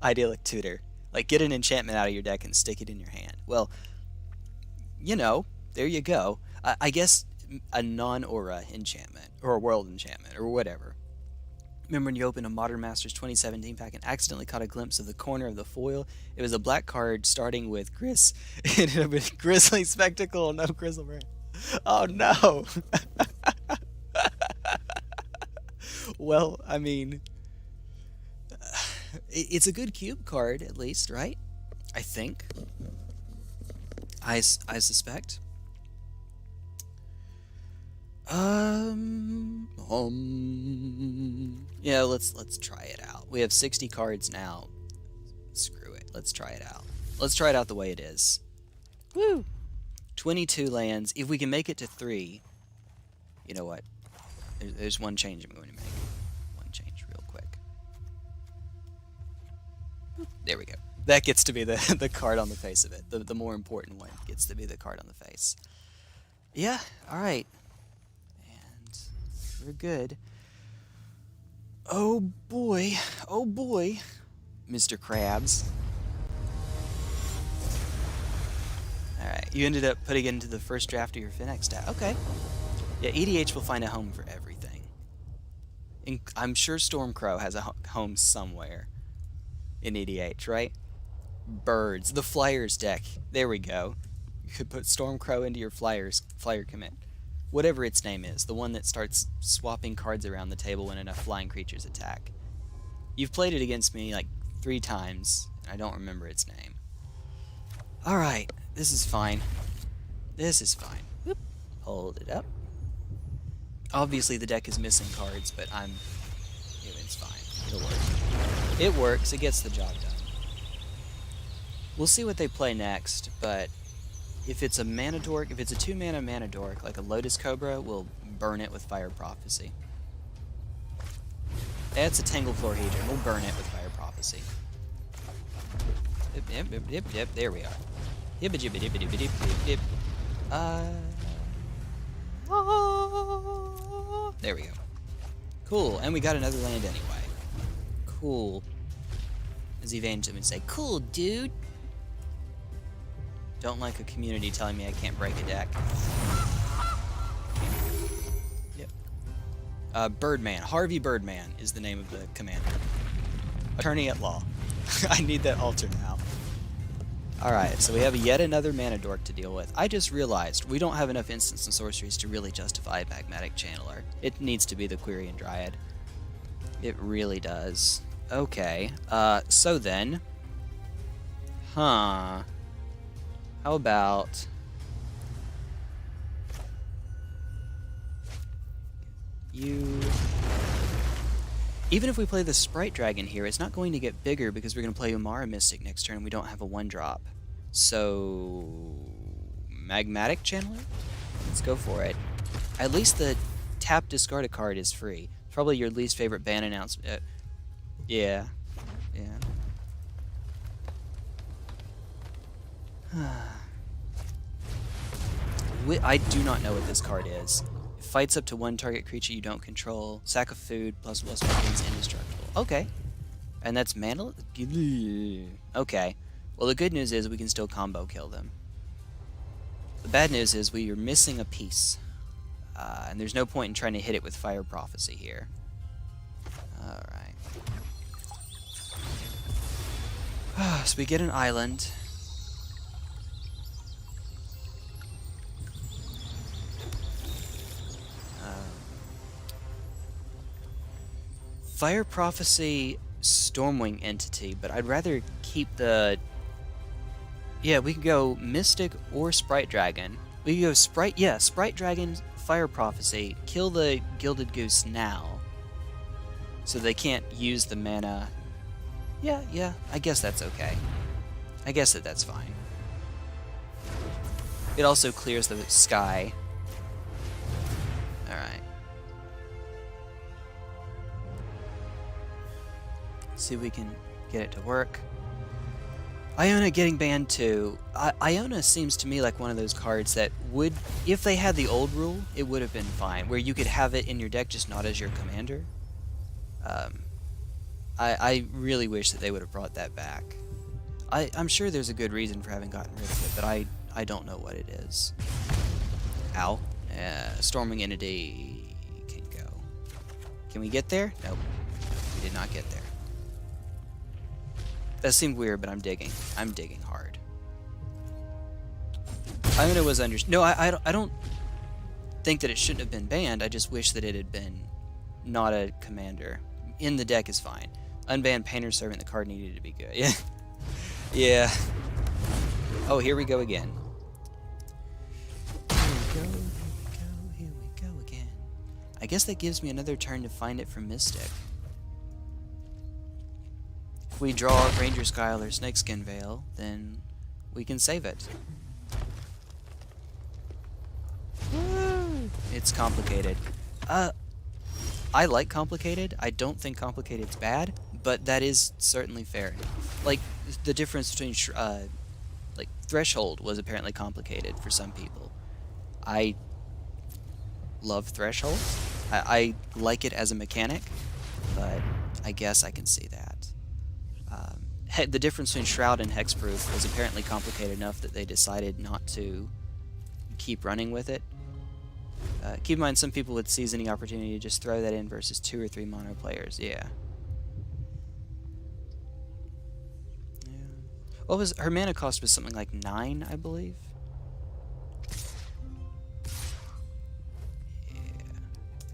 Idyllic Tutor. Like, get an enchantment out of your deck and stick it in your hand. Well, you know, there you go. I guess a non-aura enchantment, or a world enchantment, or whatever. Remember when you opened a Modern Masters 2017 pack and accidentally caught a glimpse of the corner of the foil? It was a black card starting with It ended up with Grizzly Spectacle, no Grizzlebrand. Oh no! Well, I mean, it's a good cube card, at least, right? I think. I suspect. Yeah, let's try it out. We have 60 cards now. Screw it. Let's try it out. Let's try it out the way it is. Woo! 22 lands. If we can make it to 3, you know what? There's one change I'm going to make. One change real quick. There we go. That gets to be the card on the face of it. The more important one gets to be the card on the face. Yeah, alright. And we're good. Oh boy. Oh boy. Mr. Krabs. Alright, you ended up putting it into the first draft of your FNM stat. Okay. Yeah, EDH will find a home for everything. I'm sure Stormcrow has a home somewhere in EDH, right? Birds. The Flyers deck. There we go. You could put Stormcrow into your flyer commit. Whatever its name is. The one that starts swapping cards around the table when enough flying creatures attack. You've played it against me like 3 times, and I don't remember its name. Alright, this is fine. This is fine. Whoop. Hold it up. Obviously the deck is missing cards, but it's fine. It'll work. It works, it gets the job done. We'll see what they play next, but if it's a mana dork, if it's a 2-mana mana dork, like a Lotus Cobra, we'll burn it with Fire Prophecy. That's a Tanglefloor Hedron. We'll burn it with Fire Prophecy. Yep, there we are. There we go. Cool, and we got another land anyway. Cool. As Evangeline would say, cool, dude. Don't like a community telling me I can't break a deck. Yep. Birdman. Harvey Birdman is the name of the commander. Attorney at law. I need that altar now. Alright, so we have yet another mana dork to deal with. I just realized we don't have enough instants and sorceries to really justify a Magmatic Channeler. It needs to be the Quirion Dryad. It really does. Okay, so then... Huh... How about... you... Even if we play the Sprite Dragon here, it's not going to get bigger because we're going to play Umara Mystic next turn and we don't have a 1-drop. So... Magmatic Channeler? Let's go for it. At least the tap discard a card is free. Probably your least favorite ban announcement. Yeah. I do not know what this card is. It fights up to 1 target creature you don't control. Sack of food, +1/+1 means indestructible. Okay. And that's mana? Okay. Well, the good news is we can still combo kill them. The bad news is we are missing a piece. And there's no point in trying to hit it with Fire Prophecy here. Alright. So we get an island. Fire Prophecy, Stormwing Entity, but I'd rather keep the... Yeah, we could go Mystic or Sprite Dragon. We could go Sprite Dragon, Fire Prophecy, kill the Gilded Goose now, so they can't use the mana. Yeah, I guess that's okay. I guess that's fine. It also clears the sky. Alright. See if we can get it to work. Iona getting banned too. Iona seems to me like one of those cards that would, if they had the old rule, it would have been fine, where you could have it in your deck, just not as your commander. I really wish that they would have brought that back. I'm sure there's a good reason for having gotten rid of it, but I don't know what it is. Ow. Storming Entity can go. Can we get there? Nope. We did not get there. That seemed weird, but I'm digging. I'm digging hard. Iona was No, I don't think that it shouldn't have been banned. I just wish that it had been not a commander. In the deck is fine. Unbanned Painter Servant, the card needed to be good. Yeah. Yeah. Oh, here we go again. Here we go again. I guess that gives me another turn to find it from Mystic. If we draw Ranger Skyle or Snakeskin Veil, then we can save it. Woo! It's complicated. I like complicated. I don't think complicated's bad, but that is certainly fair enough. Like, the difference between, like, Threshold was apparently complicated for some people. I love Threshold. I like it as a mechanic, but I guess I can see that. The difference between Shroud and Hexproof was apparently complicated enough that they decided not to keep running with it. Keep in mind, some people would seize any opportunity to just throw that in versus 2 or 3 mono players. Yeah. What was her mana cost? Was something like 9, I believe.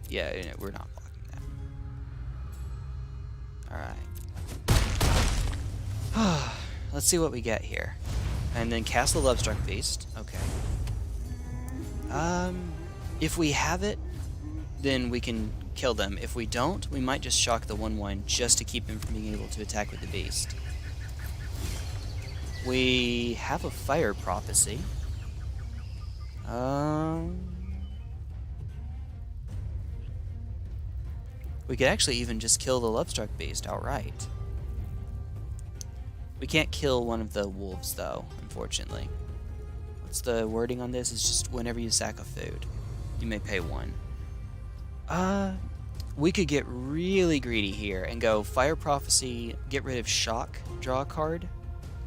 Yeah, we're not blocking that. All right. Let's see what we get here. And then cast the Lovestruck Beast. Okay. If we have it, then we can kill them. If we don't, we might just shock the 1/1 just to keep him from being able to attack with the beast. We have a Fire Prophecy. We could actually even just kill the Lovestruck Beast outright. We can't kill one of the wolves, though, unfortunately. What's the wording on this? It's just whenever you sack a food, you may pay 1. We could get really greedy here and go Fire Prophecy, get rid of Shock, draw a card.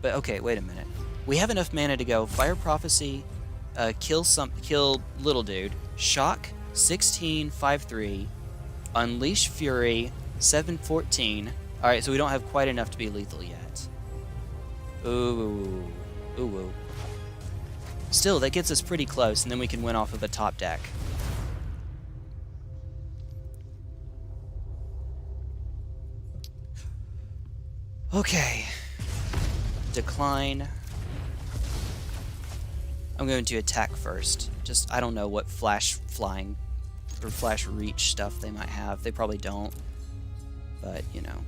But okay, wait a minute. We have enough mana to go Fire Prophecy, kill little dude, Shock, 16, 5/3, Unleash Fury, 7/14. All right, so we don't have quite enough to be lethal yet. Ooh, ooh. Still, that gets us pretty close, and then we can win off of a top deck. Okay. Decline. I'm going to attack first. Just, I don't know what flash flying or flash reach stuff they might have. They probably don't. But, you know.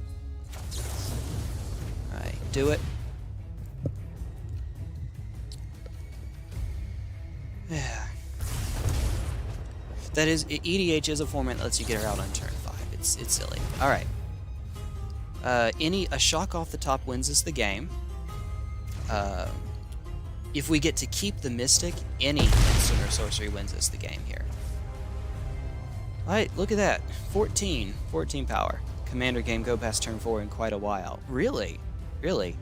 Alright, do it. Yeah. That is, EDH is a format that lets you get her out on turn 5. It's silly. Alright. A shock off the top wins us the game. If we get to keep the Mystic, any instant or sorcery wins us the game here. Alright, look at that. 14 power. Commander game, go past turn 4 in quite a while. Really? Really?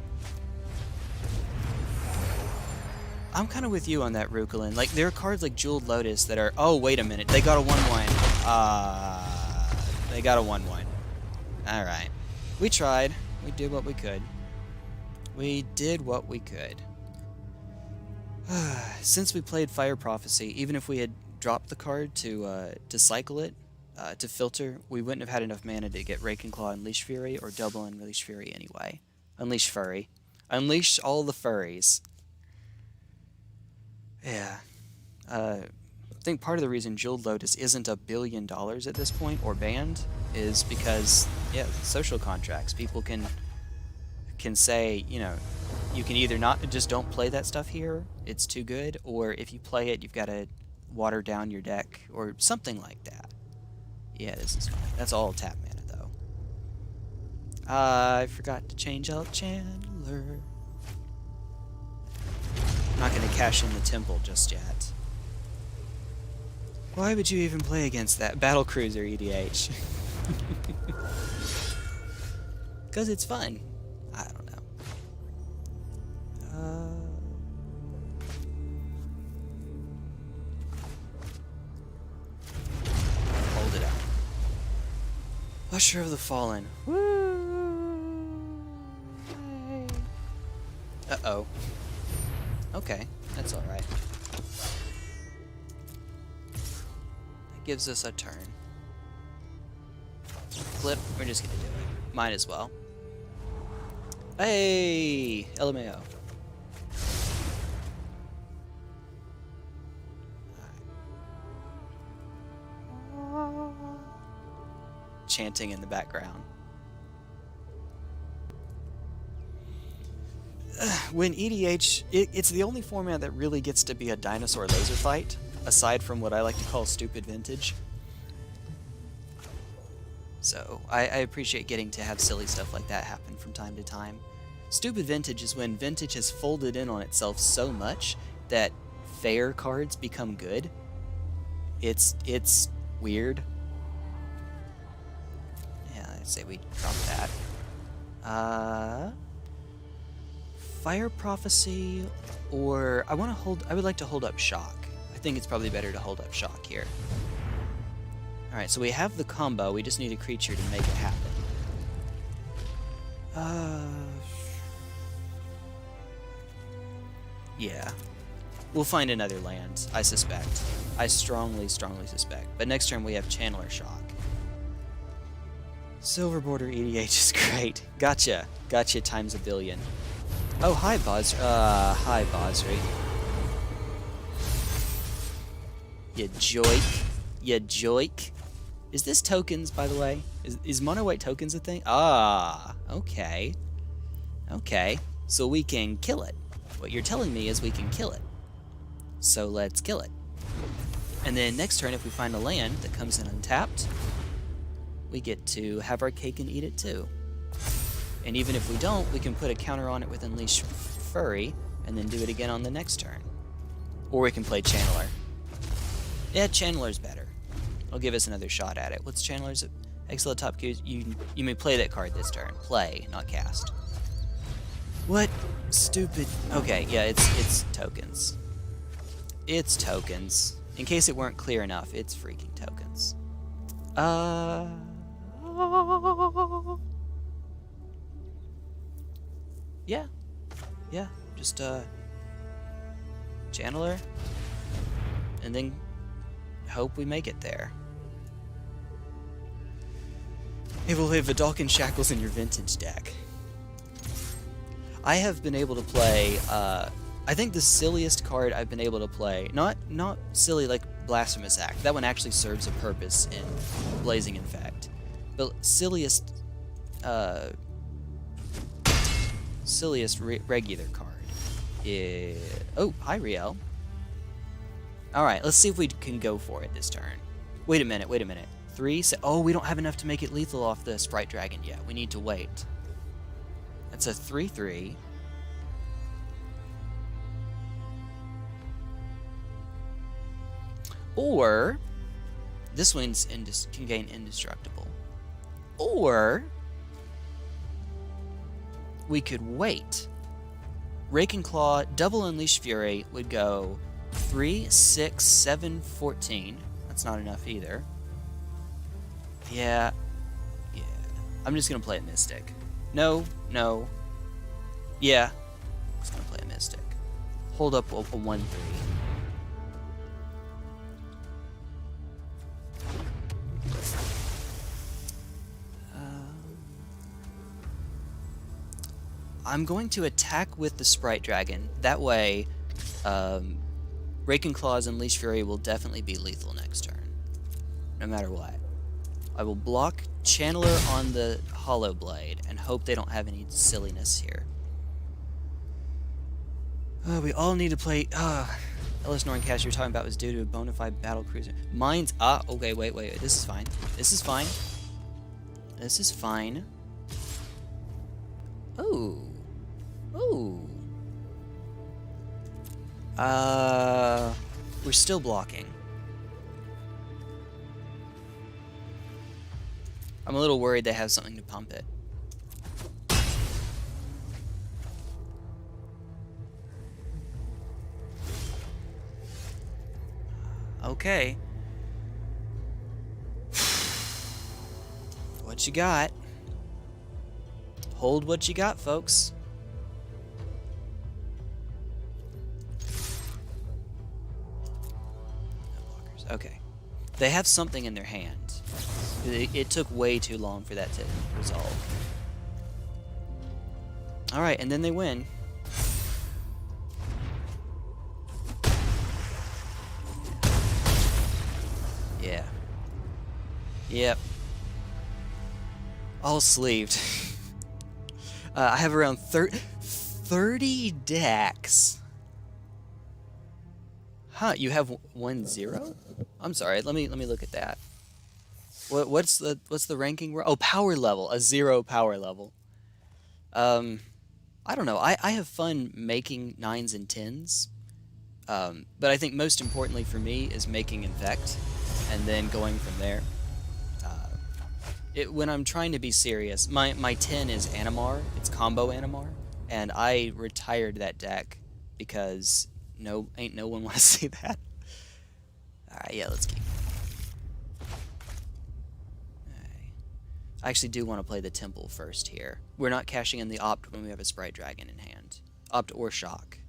I'm kind of with you on that, Rukulin. Like, there are cards like Jeweled Lotus that are... Oh, wait a minute. They got a 1/1. They got a 1/1. Alright. We tried. We did what we could. We did what we could. Since we played Fire Prophecy, even if we had dropped the card to cycle it, to filter, we wouldn't have had enough mana to get Rake and Claw Unleash Fury, or double Unleash Fury anyway. Unleash Furry. Unleash all the furries. Yeah. I think part of the reason Jeweled Lotus isn't $1 billion at this point, or banned, is because, yeah, social contracts. People can say, you know, you can either not just don't play that stuff here, it's too good, or if you play it, you've got to water down your deck or something like that. Yeah, this is fine. That's all tap mana though. I forgot to change out Chandler. I'm not going to cash in the temple just yet. Why would you even play against that? Battle Cruiser EDH. Because it's fun. I don't know. Hold it out. Usher of the Fallen. Woo! Uh-oh. Okay, that's alright. That gives us a turn. Flip, we're just gonna do it. Might as well. Hey! LMAO. Chanting in the background. When EDH, it's the only format that really gets to be a dinosaur laser fight, aside from what I like to call stupid vintage. So, I appreciate getting to have silly stuff like that happen from time to time. Stupid vintage is when vintage has folded in on itself so much that fair cards become good. It's weird. Yeah, I'd say we drop that. Fire Prophecy, or I would like to hold up Shock. I think it's probably better to hold up Shock here. Alright, so we have the combo, we just need a creature to make it happen. Yeah. We'll find another land, I suspect. I strongly suspect. But next turn we have Channeler Shock. Silver Border EDH is great. Gotcha. Gotcha times a billion. Oh, hi, hi, Bosri. You joik. You joik. Is this tokens, by the way? Is mono white tokens a thing? Ah, okay. Okay, so we can kill it. What you're telling me is we can kill it. So let's kill it. And then next turn, if we find a land that comes in untapped, we get to have our cake and eat it too. And even if we don't, we can put a counter on it with Unleash Fury, and then do it again on the next turn. Or we can play Channeler. Yeah, Channeler's better. It'll give us another shot at it. What's Channeler's excellent top cues? You may play that card this turn. Play, not cast. What? Stupid. Okay, yeah, it's tokens. It's tokens. In case it weren't clear enough, it's freaking tokens. Yeah, just, Channeler, and then hope we make it there. It will have Vidalcan Shackles in your vintage deck. I have been able to play, I think the silliest card I've been able to play, not silly like Blasphemous Act, that one actually serves a purpose in Blazing Infect, but silliest regular card is... Oh, hi, Riel. Alright, let's see if we can go for it this turn. Wait a minute. 3, oh, we don't have enough to make it lethal off the Sprite Dragon yet. We need to wait. That's a 3/3. Or, this one's can gain Indestructible. Or, we could wait. Rake and Claw, double Unleash Fury would go 3, 6, 7, 14. That's not enough either. Yeah. I'm just gonna play a Mystic. No. Yeah. I'm just gonna play a Mystic. Hold up a 1/3. I'm going to attack with the Sprite Dragon. That way, Rake and Claws and Unleash Fury will definitely be lethal next turn. No matter what. I will block Channeler on the Hollow Blade and hope they don't have any silliness here. We all need to play. Ellis Norncast you're talking about was due to a bona fide battle cruiser. Mine's. Okay, wait. This is fine. This is fine. This is fine. Oh. Oh. We're still blocking. I'm a little worried they have something to pump it. Okay. What you got? Hold what you got, folks. No blockers. Okay. They have something in their hand. It took way too long for that to resolve. Alright, and then they win. Yeah. Yep. All sleeved. I have around 30 decks. Huh, you have 1-0? I'm sorry, let me look at that. What's the ranking? Oh, power level, a 0 power level. I don't know. I have fun making 9s and 10s. But I think most importantly for me is making Infect, and then going from there. When I'm trying to be serious, my 10 is Animar. It's combo Animar, and I retired that deck because ain't no one want to see that. All right, yeah, let's keep. I actually do want to play the Temple first here. We're not cashing in the Opt when we have a Sprite Dragon in hand. Opt or Shock.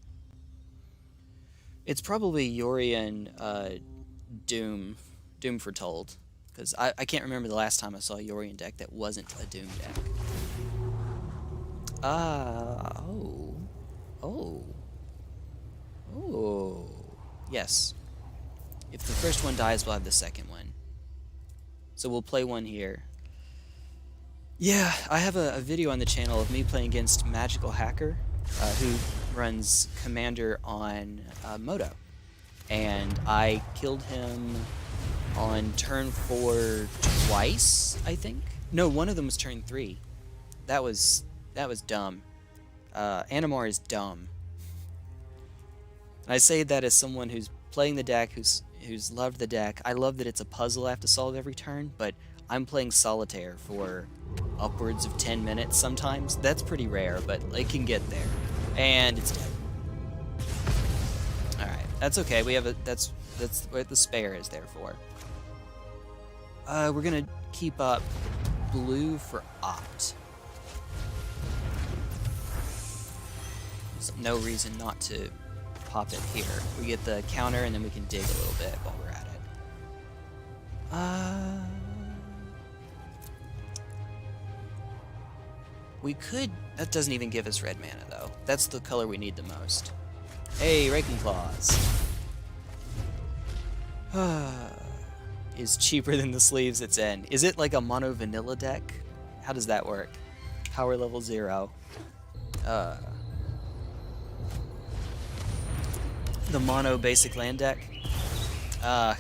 It's probably Yorion Doom Foretold. Because I can't remember the last time I saw a Yorion deck that wasn't a Doom deck. Oh. Yes. If the first one dies, we'll have the second one. So we'll play one here. Yeah, I have a video on the channel of me playing against Magical Hacker, who runs Commander on Moto. And I killed him on turn 4 twice, I think? No, one of them was turn 3. That was dumb. Animar is dumb. And I say that as someone who's playing the deck, who's loved the deck. I love that it's a puzzle I have to solve every turn, but I'm playing Solitaire for upwards of 10 minutes sometimes. That's pretty rare, but it can get there. And it's dead. Alright, that's okay. We have that's what the spare is there for. We're gonna keep up blue for Opt. There's no reason not to pop it here. We get the counter and then we can dig a little bit while we're at it. We could... That doesn't even give us red mana, though. That's the color we need the most. Hey, Raking Claws. Is cheaper than the sleeves it's in. Is it like a mono vanilla deck? How does that work? Power level 0. The mono basic land deck? Okay.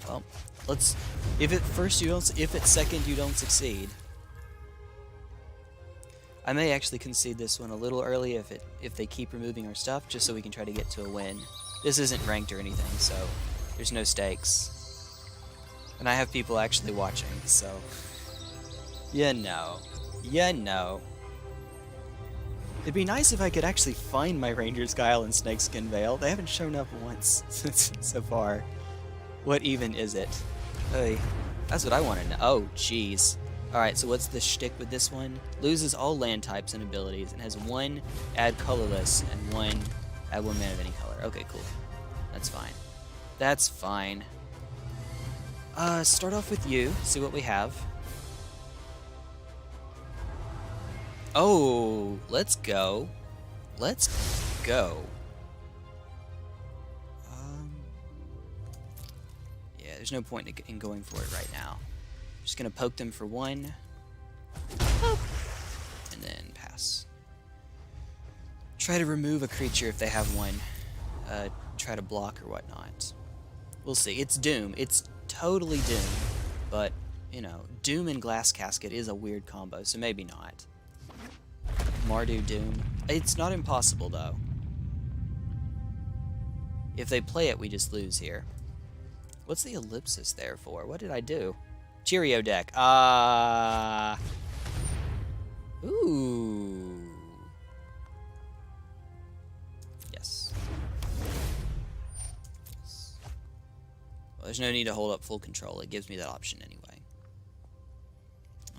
Well, let's... If it's second you don't succeed. I may actually concede this one a little early if they keep removing our stuff, just so we can try to get to a win. This isn't ranked or anything, so there's no stakes. And I have people actually watching, so... You know. It'd be nice if I could actually find my Ranger's Guile and Snakeskin Veil. They haven't shown up once so far. What even is it? Hey, that's what I want to know. Oh, jeez. Alright, so what's the shtick with this one? Loses all land types and abilities, and has 1 add colorless and 1 add 1 mana of any color. Okay, cool. That's fine. That's fine. Start off with you, see what we have. Oh, let's go. Let's go. Yeah, there's no point in going for it right now. Just gonna poke them for 1. And then pass. try to remove a creature if they have one. Try to block or whatnot. We'll see. It's Doom. It's totally Doom. But, you know, Doom and Glass Casket is a weird combo, so maybe not. Mardu Doom. It's not impossible, though. If they play it, we just lose here. What's the ellipsis there for? What did I do? Cheerio deck. Ooh. Yes. Well, there's no need to hold up full control. It gives me that option anyway.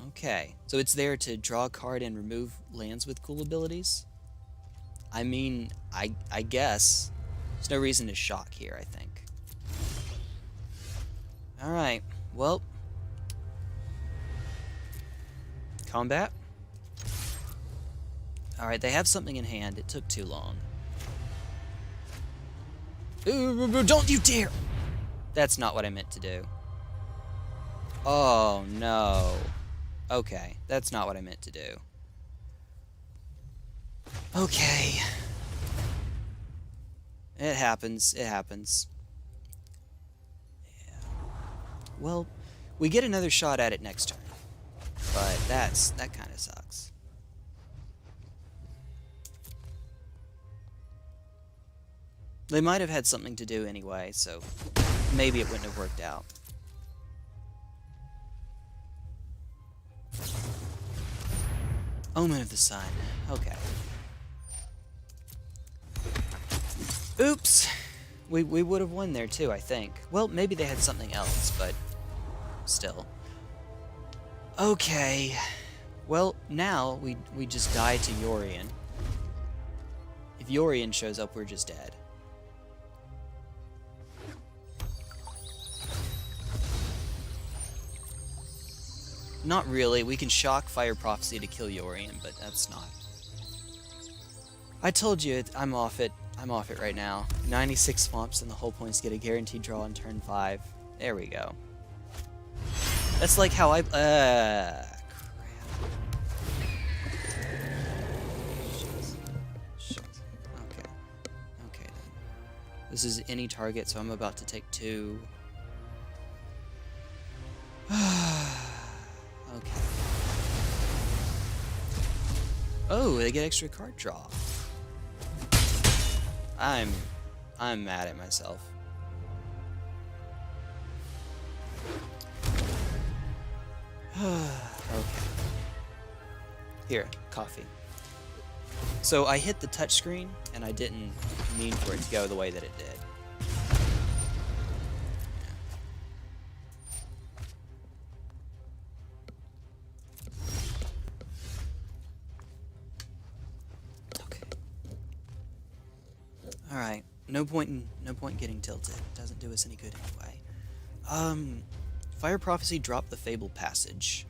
Okay. So it's there to draw a card and remove lands with cool abilities? I mean, I guess. There's no reason to shock here, I think. Alright. Well. Combat. Alright, they have something in hand. It took too long. Ooh, don't you dare! That's not what I meant to do. Oh, no. Okay, that's not what I meant to do. Okay. It happens. It happens. Yeah. Well, we get another shot at it next turn. But that kind of sucks. They might have had something to do anyway, so maybe it wouldn't have worked out. Omen of the Sun. Okay. Oops! We would have won there too, I think. Well, maybe they had something else, but still. Okay. Well, now we just die to Yorion. If Yorion shows up, we're just dead. Not really. We can shock Fire Prophecy to kill Yorion, but that's not. I told you I'm off it. I'm off it right now. 96 swamps and the whole point is get a guaranteed draw on turn 5. There we go. That's like how I... crap. Shit. Okay. Okay then. This is any target, so I'm about to take 2. Okay. Oh, they get extra card draw. I'm mad at myself. Okay. Here, coffee. So I hit the touchscreen, and I didn't mean for it to go the way that it did. Alright, no point in getting tilted. It doesn't do us any good anyway. Fire Prophecy dropped the Fabled Passage.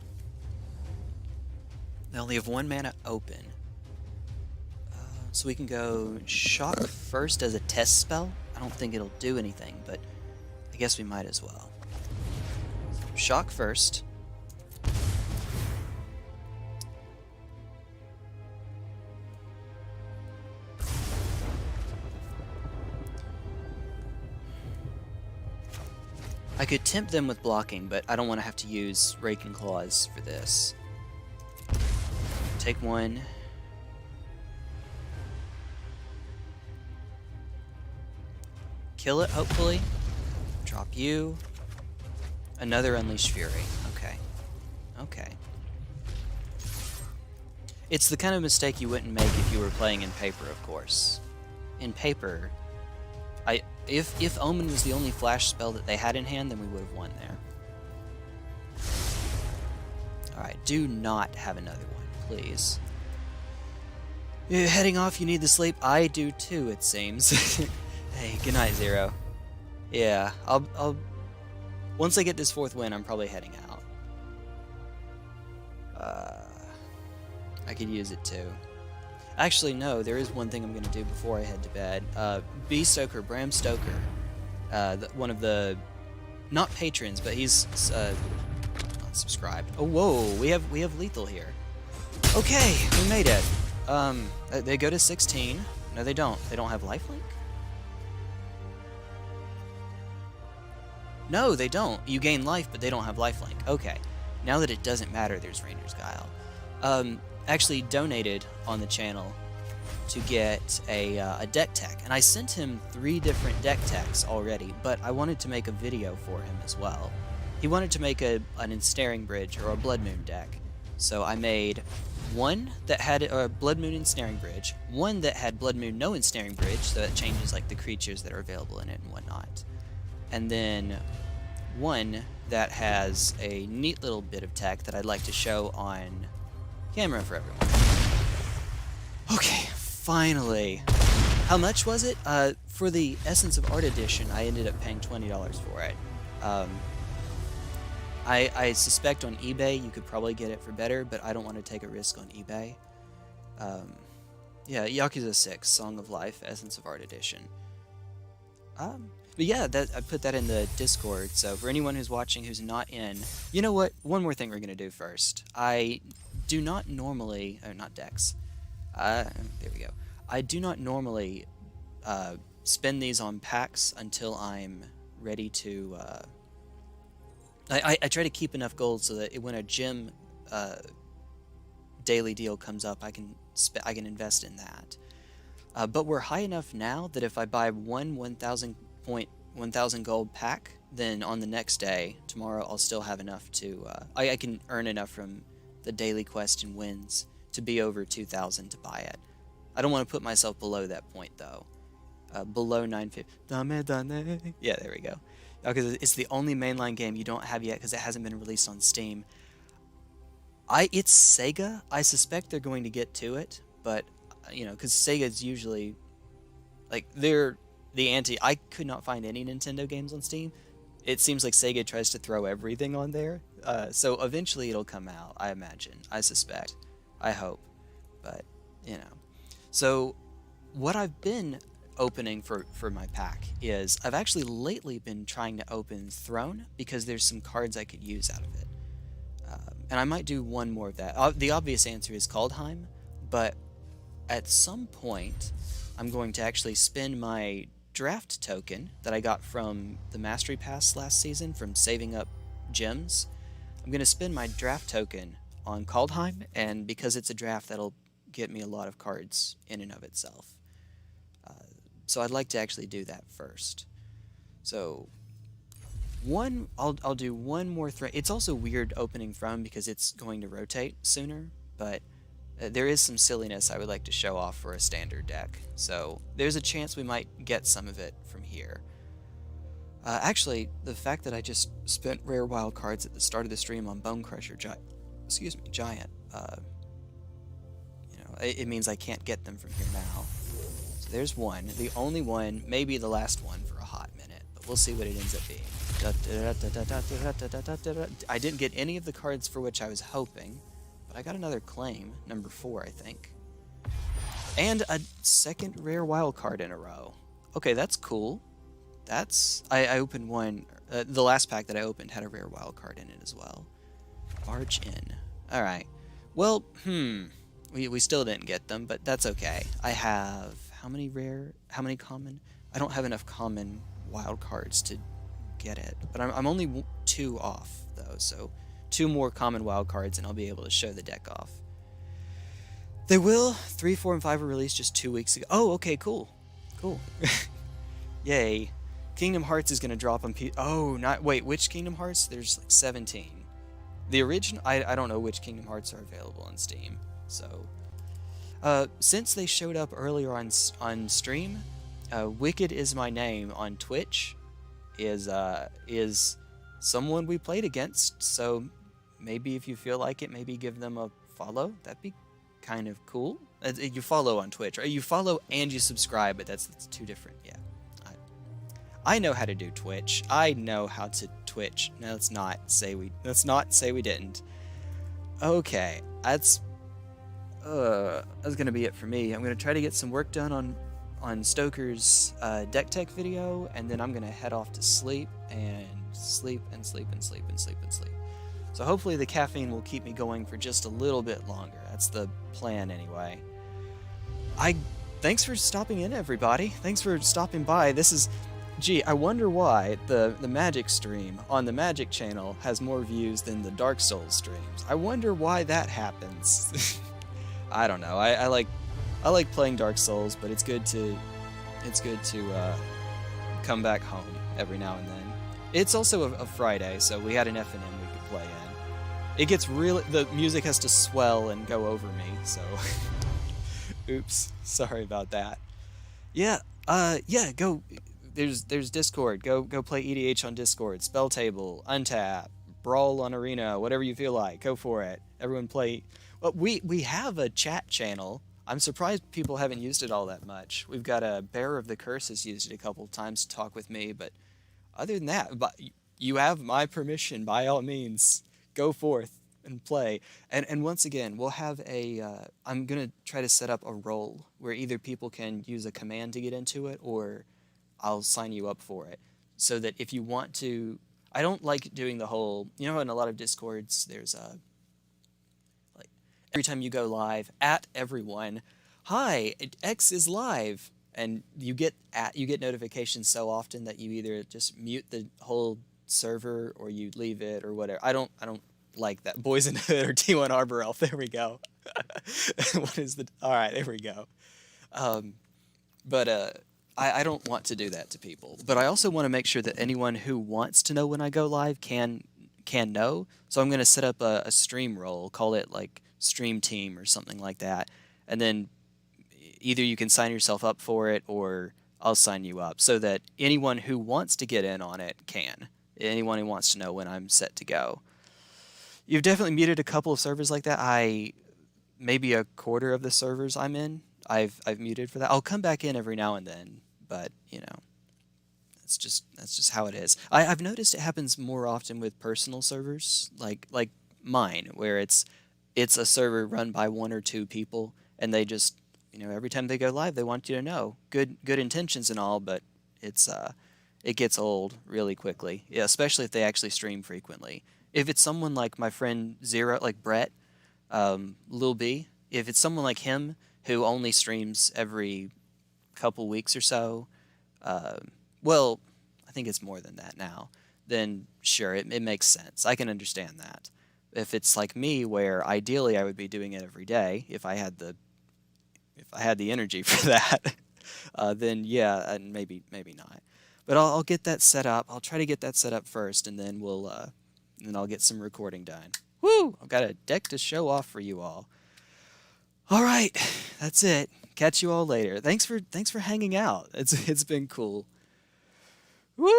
They only have 1 mana open. So we can go Shock first as a test spell. I don't think it'll do anything, but I guess we might as well. Shock first. I could tempt them with blocking, but I don't want to have to use Raking Claws for this. Take 1. Kill it, hopefully. Drop you. Another Unleash Fury. Okay. Okay. It's the kind of mistake you wouldn't make if you were playing in paper, of course. In paper... If Omen was the only flash spell that they had in hand, then we would have won there. Alright, do not have another one, please. You're heading off, you need the sleep? I do too, it seems. Hey, good night, Zero. Yeah, I'll... Once I get this 4th win, I'm probably heading out. I could use it too. Actually, no, there is one thing I'm going to do before I head to bed. B. Stoker, Bram Stoker, one of the, not patrons, but he's not subscribed. Oh, whoa, we have lethal here. Okay, we made it. They go to 16. No, they don't. They don't have lifelink? No, they don't. You gain life, but they don't have lifelink. Okay. Now that it doesn't matter, there's Ranger's Guile. Actually donated on the channel to get a deck tech, and I sent him 3 different deck techs already, but I wanted to make a video for him as well. He wanted to make an Ensnaring Bridge or a Blood Moon deck, so I made one that had a Blood Moon Ensnaring Bridge, one that had Blood Moon no Ensnaring Bridge, so that changes like the creatures that are available in it and whatnot, and then one that has a neat little bit of tech that I'd like to show on camera for everyone. Okay, finally. How much was it? For the Essence of Art edition, I ended up paying $20 for it. I suspect on eBay you could probably get it for better, but I don't want to take a risk on eBay. Yeah, Yakuza 6, Song of Life, Essence of Art edition. But yeah, I put that in the Discord, so for anyone who's watching who's not in... You know what? One more thing we're going to do first. I do not normally... Oh, not Dex. There we go. I do not normally spend these on packs until I'm ready to... I try to keep enough gold so that when a gym daily deal comes up, I can invest in that. But we're high enough now that if I buy one 1,000 gold pack, then on the next day, tomorrow, I'll still have enough to... I can earn enough from the daily quest and wins to be over 2,000 to buy it. I don't want to put myself below that point, though. Below 950. Yeah, there we go. Because it's the only mainline game you don't have yet because it hasn't been released on Steam. It's Sega. I suspect they're going to get to it, but, you know, because Sega's usually... Like, they're the anti... I could not find any Nintendo games on Steam. It seems like Sega tries to throw everything on there. So eventually it'll come out, I imagine. I suspect. I hope. But, you know. So, what I've been opening for my pack is... I've actually lately been trying to open Throne, because there's some cards I could use out of it. And I might do one more of that. The obvious answer is Kaldheim, but at some point, I'm going to actually spend my draft token that I got from the Mastery Pass last season from saving up gems. I'm going to spend my draft token on Kaldheim, and because it's a draft, that'll get me a lot of cards in and of itself. So I'd like to actually do that first. So I'll do one more threat. It's also weird opening from because it's going to rotate sooner, but there is some silliness I would like to show off for a standard deck. So there's a chance we might get some of it from here. Actually, the fact that I just spent rare wild cards at the start of the stream on Bone Crusher Giant, you know, it means I can't get them from here now. So there's one, the only one, maybe the last one for a hot minute, but we'll see what it ends up being. I didn't get any of the cards for which I was hoping, but I got another claim, number 4, I think. And a second rare wild card in a row. Okay, that's cool. I opened one, the last pack that I opened had a rare wild card in it as well. Barge in. Alright. Well, we still didn't get them, but that's okay. I have, how many common? I don't have enough common wild cards to get it, but I'm only 2 off, though, so 2 more common wild cards and I'll be able to show the deck off. They will. 3, 4, and 5 were released just 2 weeks ago. Oh, okay, cool. Cool. Yay. Kingdom Hearts is going to drop on wait, which Kingdom Hearts? There's like 17. The original, I don't know which Kingdom Hearts are available on Steam, so... since they showed up earlier on stream, Wicked Is My Name on Twitch is someone we played against, so maybe if you feel like it, maybe give them a follow. That'd be kind of cool. You follow on Twitch, right? You follow and you subscribe, but that's 2 different, yeah. I know how to do Twitch. I know how to Twitch. No, let's not say we didn't. Okay, that's gonna be it for me. I'm gonna try to get some work done on Stoker's deck tech video, and then I'm gonna head off to sleep and sleep and sleep and sleep and sleep and sleep. So hopefully the caffeine will keep me going for just a little bit longer. That's the plan anyway. I thanks for stopping in, everybody. Thanks for stopping by. This is, gee, I wonder why the Magic stream on the Magic channel has more views than the Dark Souls streams. I wonder why that happens. I don't know. I like playing Dark Souls, but it's good to come back home every now and then. It's also a Friday, so we had an FNM we could play in. It gets really, the music has to swell and go over me, so oops, sorry about that. Yeah, yeah, go. There's Discord. Go play EDH on Discord. Spell Table, Untap, Brawl on Arena, whatever you feel like. Go for it. Everyone play. Well, we have a chat channel. I'm surprised people haven't used it all that much. We've got a Bearer of the Curse has used it a couple times to talk with me, but other than that, but you have my permission. By all means, go forth and play. And once again, we'll have a. I'm gonna try to set up a role where either people can use a command to get into it, or I'll sign you up for it, so that if you want to. I don't like doing the whole. You know, in a lot of Discords, there's a. Like every time you go live, at everyone, hi, X is live, and you get notifications so often that you either just mute the whole server or you leave it or whatever. I don't like that. Boys in Hood or T1GlistenerElf. There we go. What is the? All right, there we go. But I don't want to do that to people. But I also want to make sure that anyone who wants to know when I go live can know. So I'm going to set up a stream role, call it like Stream Team or something like that, and then either you can sign yourself up for it or I'll sign you up so that anyone who wants to get in on it can. Anyone who wants to know when I'm set to go. You've definitely muted a couple of servers like that. Maybe a quarter of the servers I'm in, I've muted for that. I'll come back in every now and then, but you know, that's just how it is. I've noticed it happens more often with personal servers, like mine, where it's a server run by one or two people, and they just, you know, every time they go live, they want you to know. Good intentions and all, but it gets old really quickly, yeah, especially if they actually stream frequently. If it's someone like my friend Zero, like Brett, Lil B, if it's someone like him who only streams every couple weeks or so, well, I think it's more than that now, then sure, it makes sense. I can understand that. If it's like me, where ideally I would be doing it every day, if I had the energy for that, then yeah, and maybe not. But I'll get that set up. I'll try to get that set up first, and then then I'll get some recording done. Woo! I've got a deck to show off for you all. All right, that's it. Catch you all later. Thanks for hanging out. It's been cool. Woo!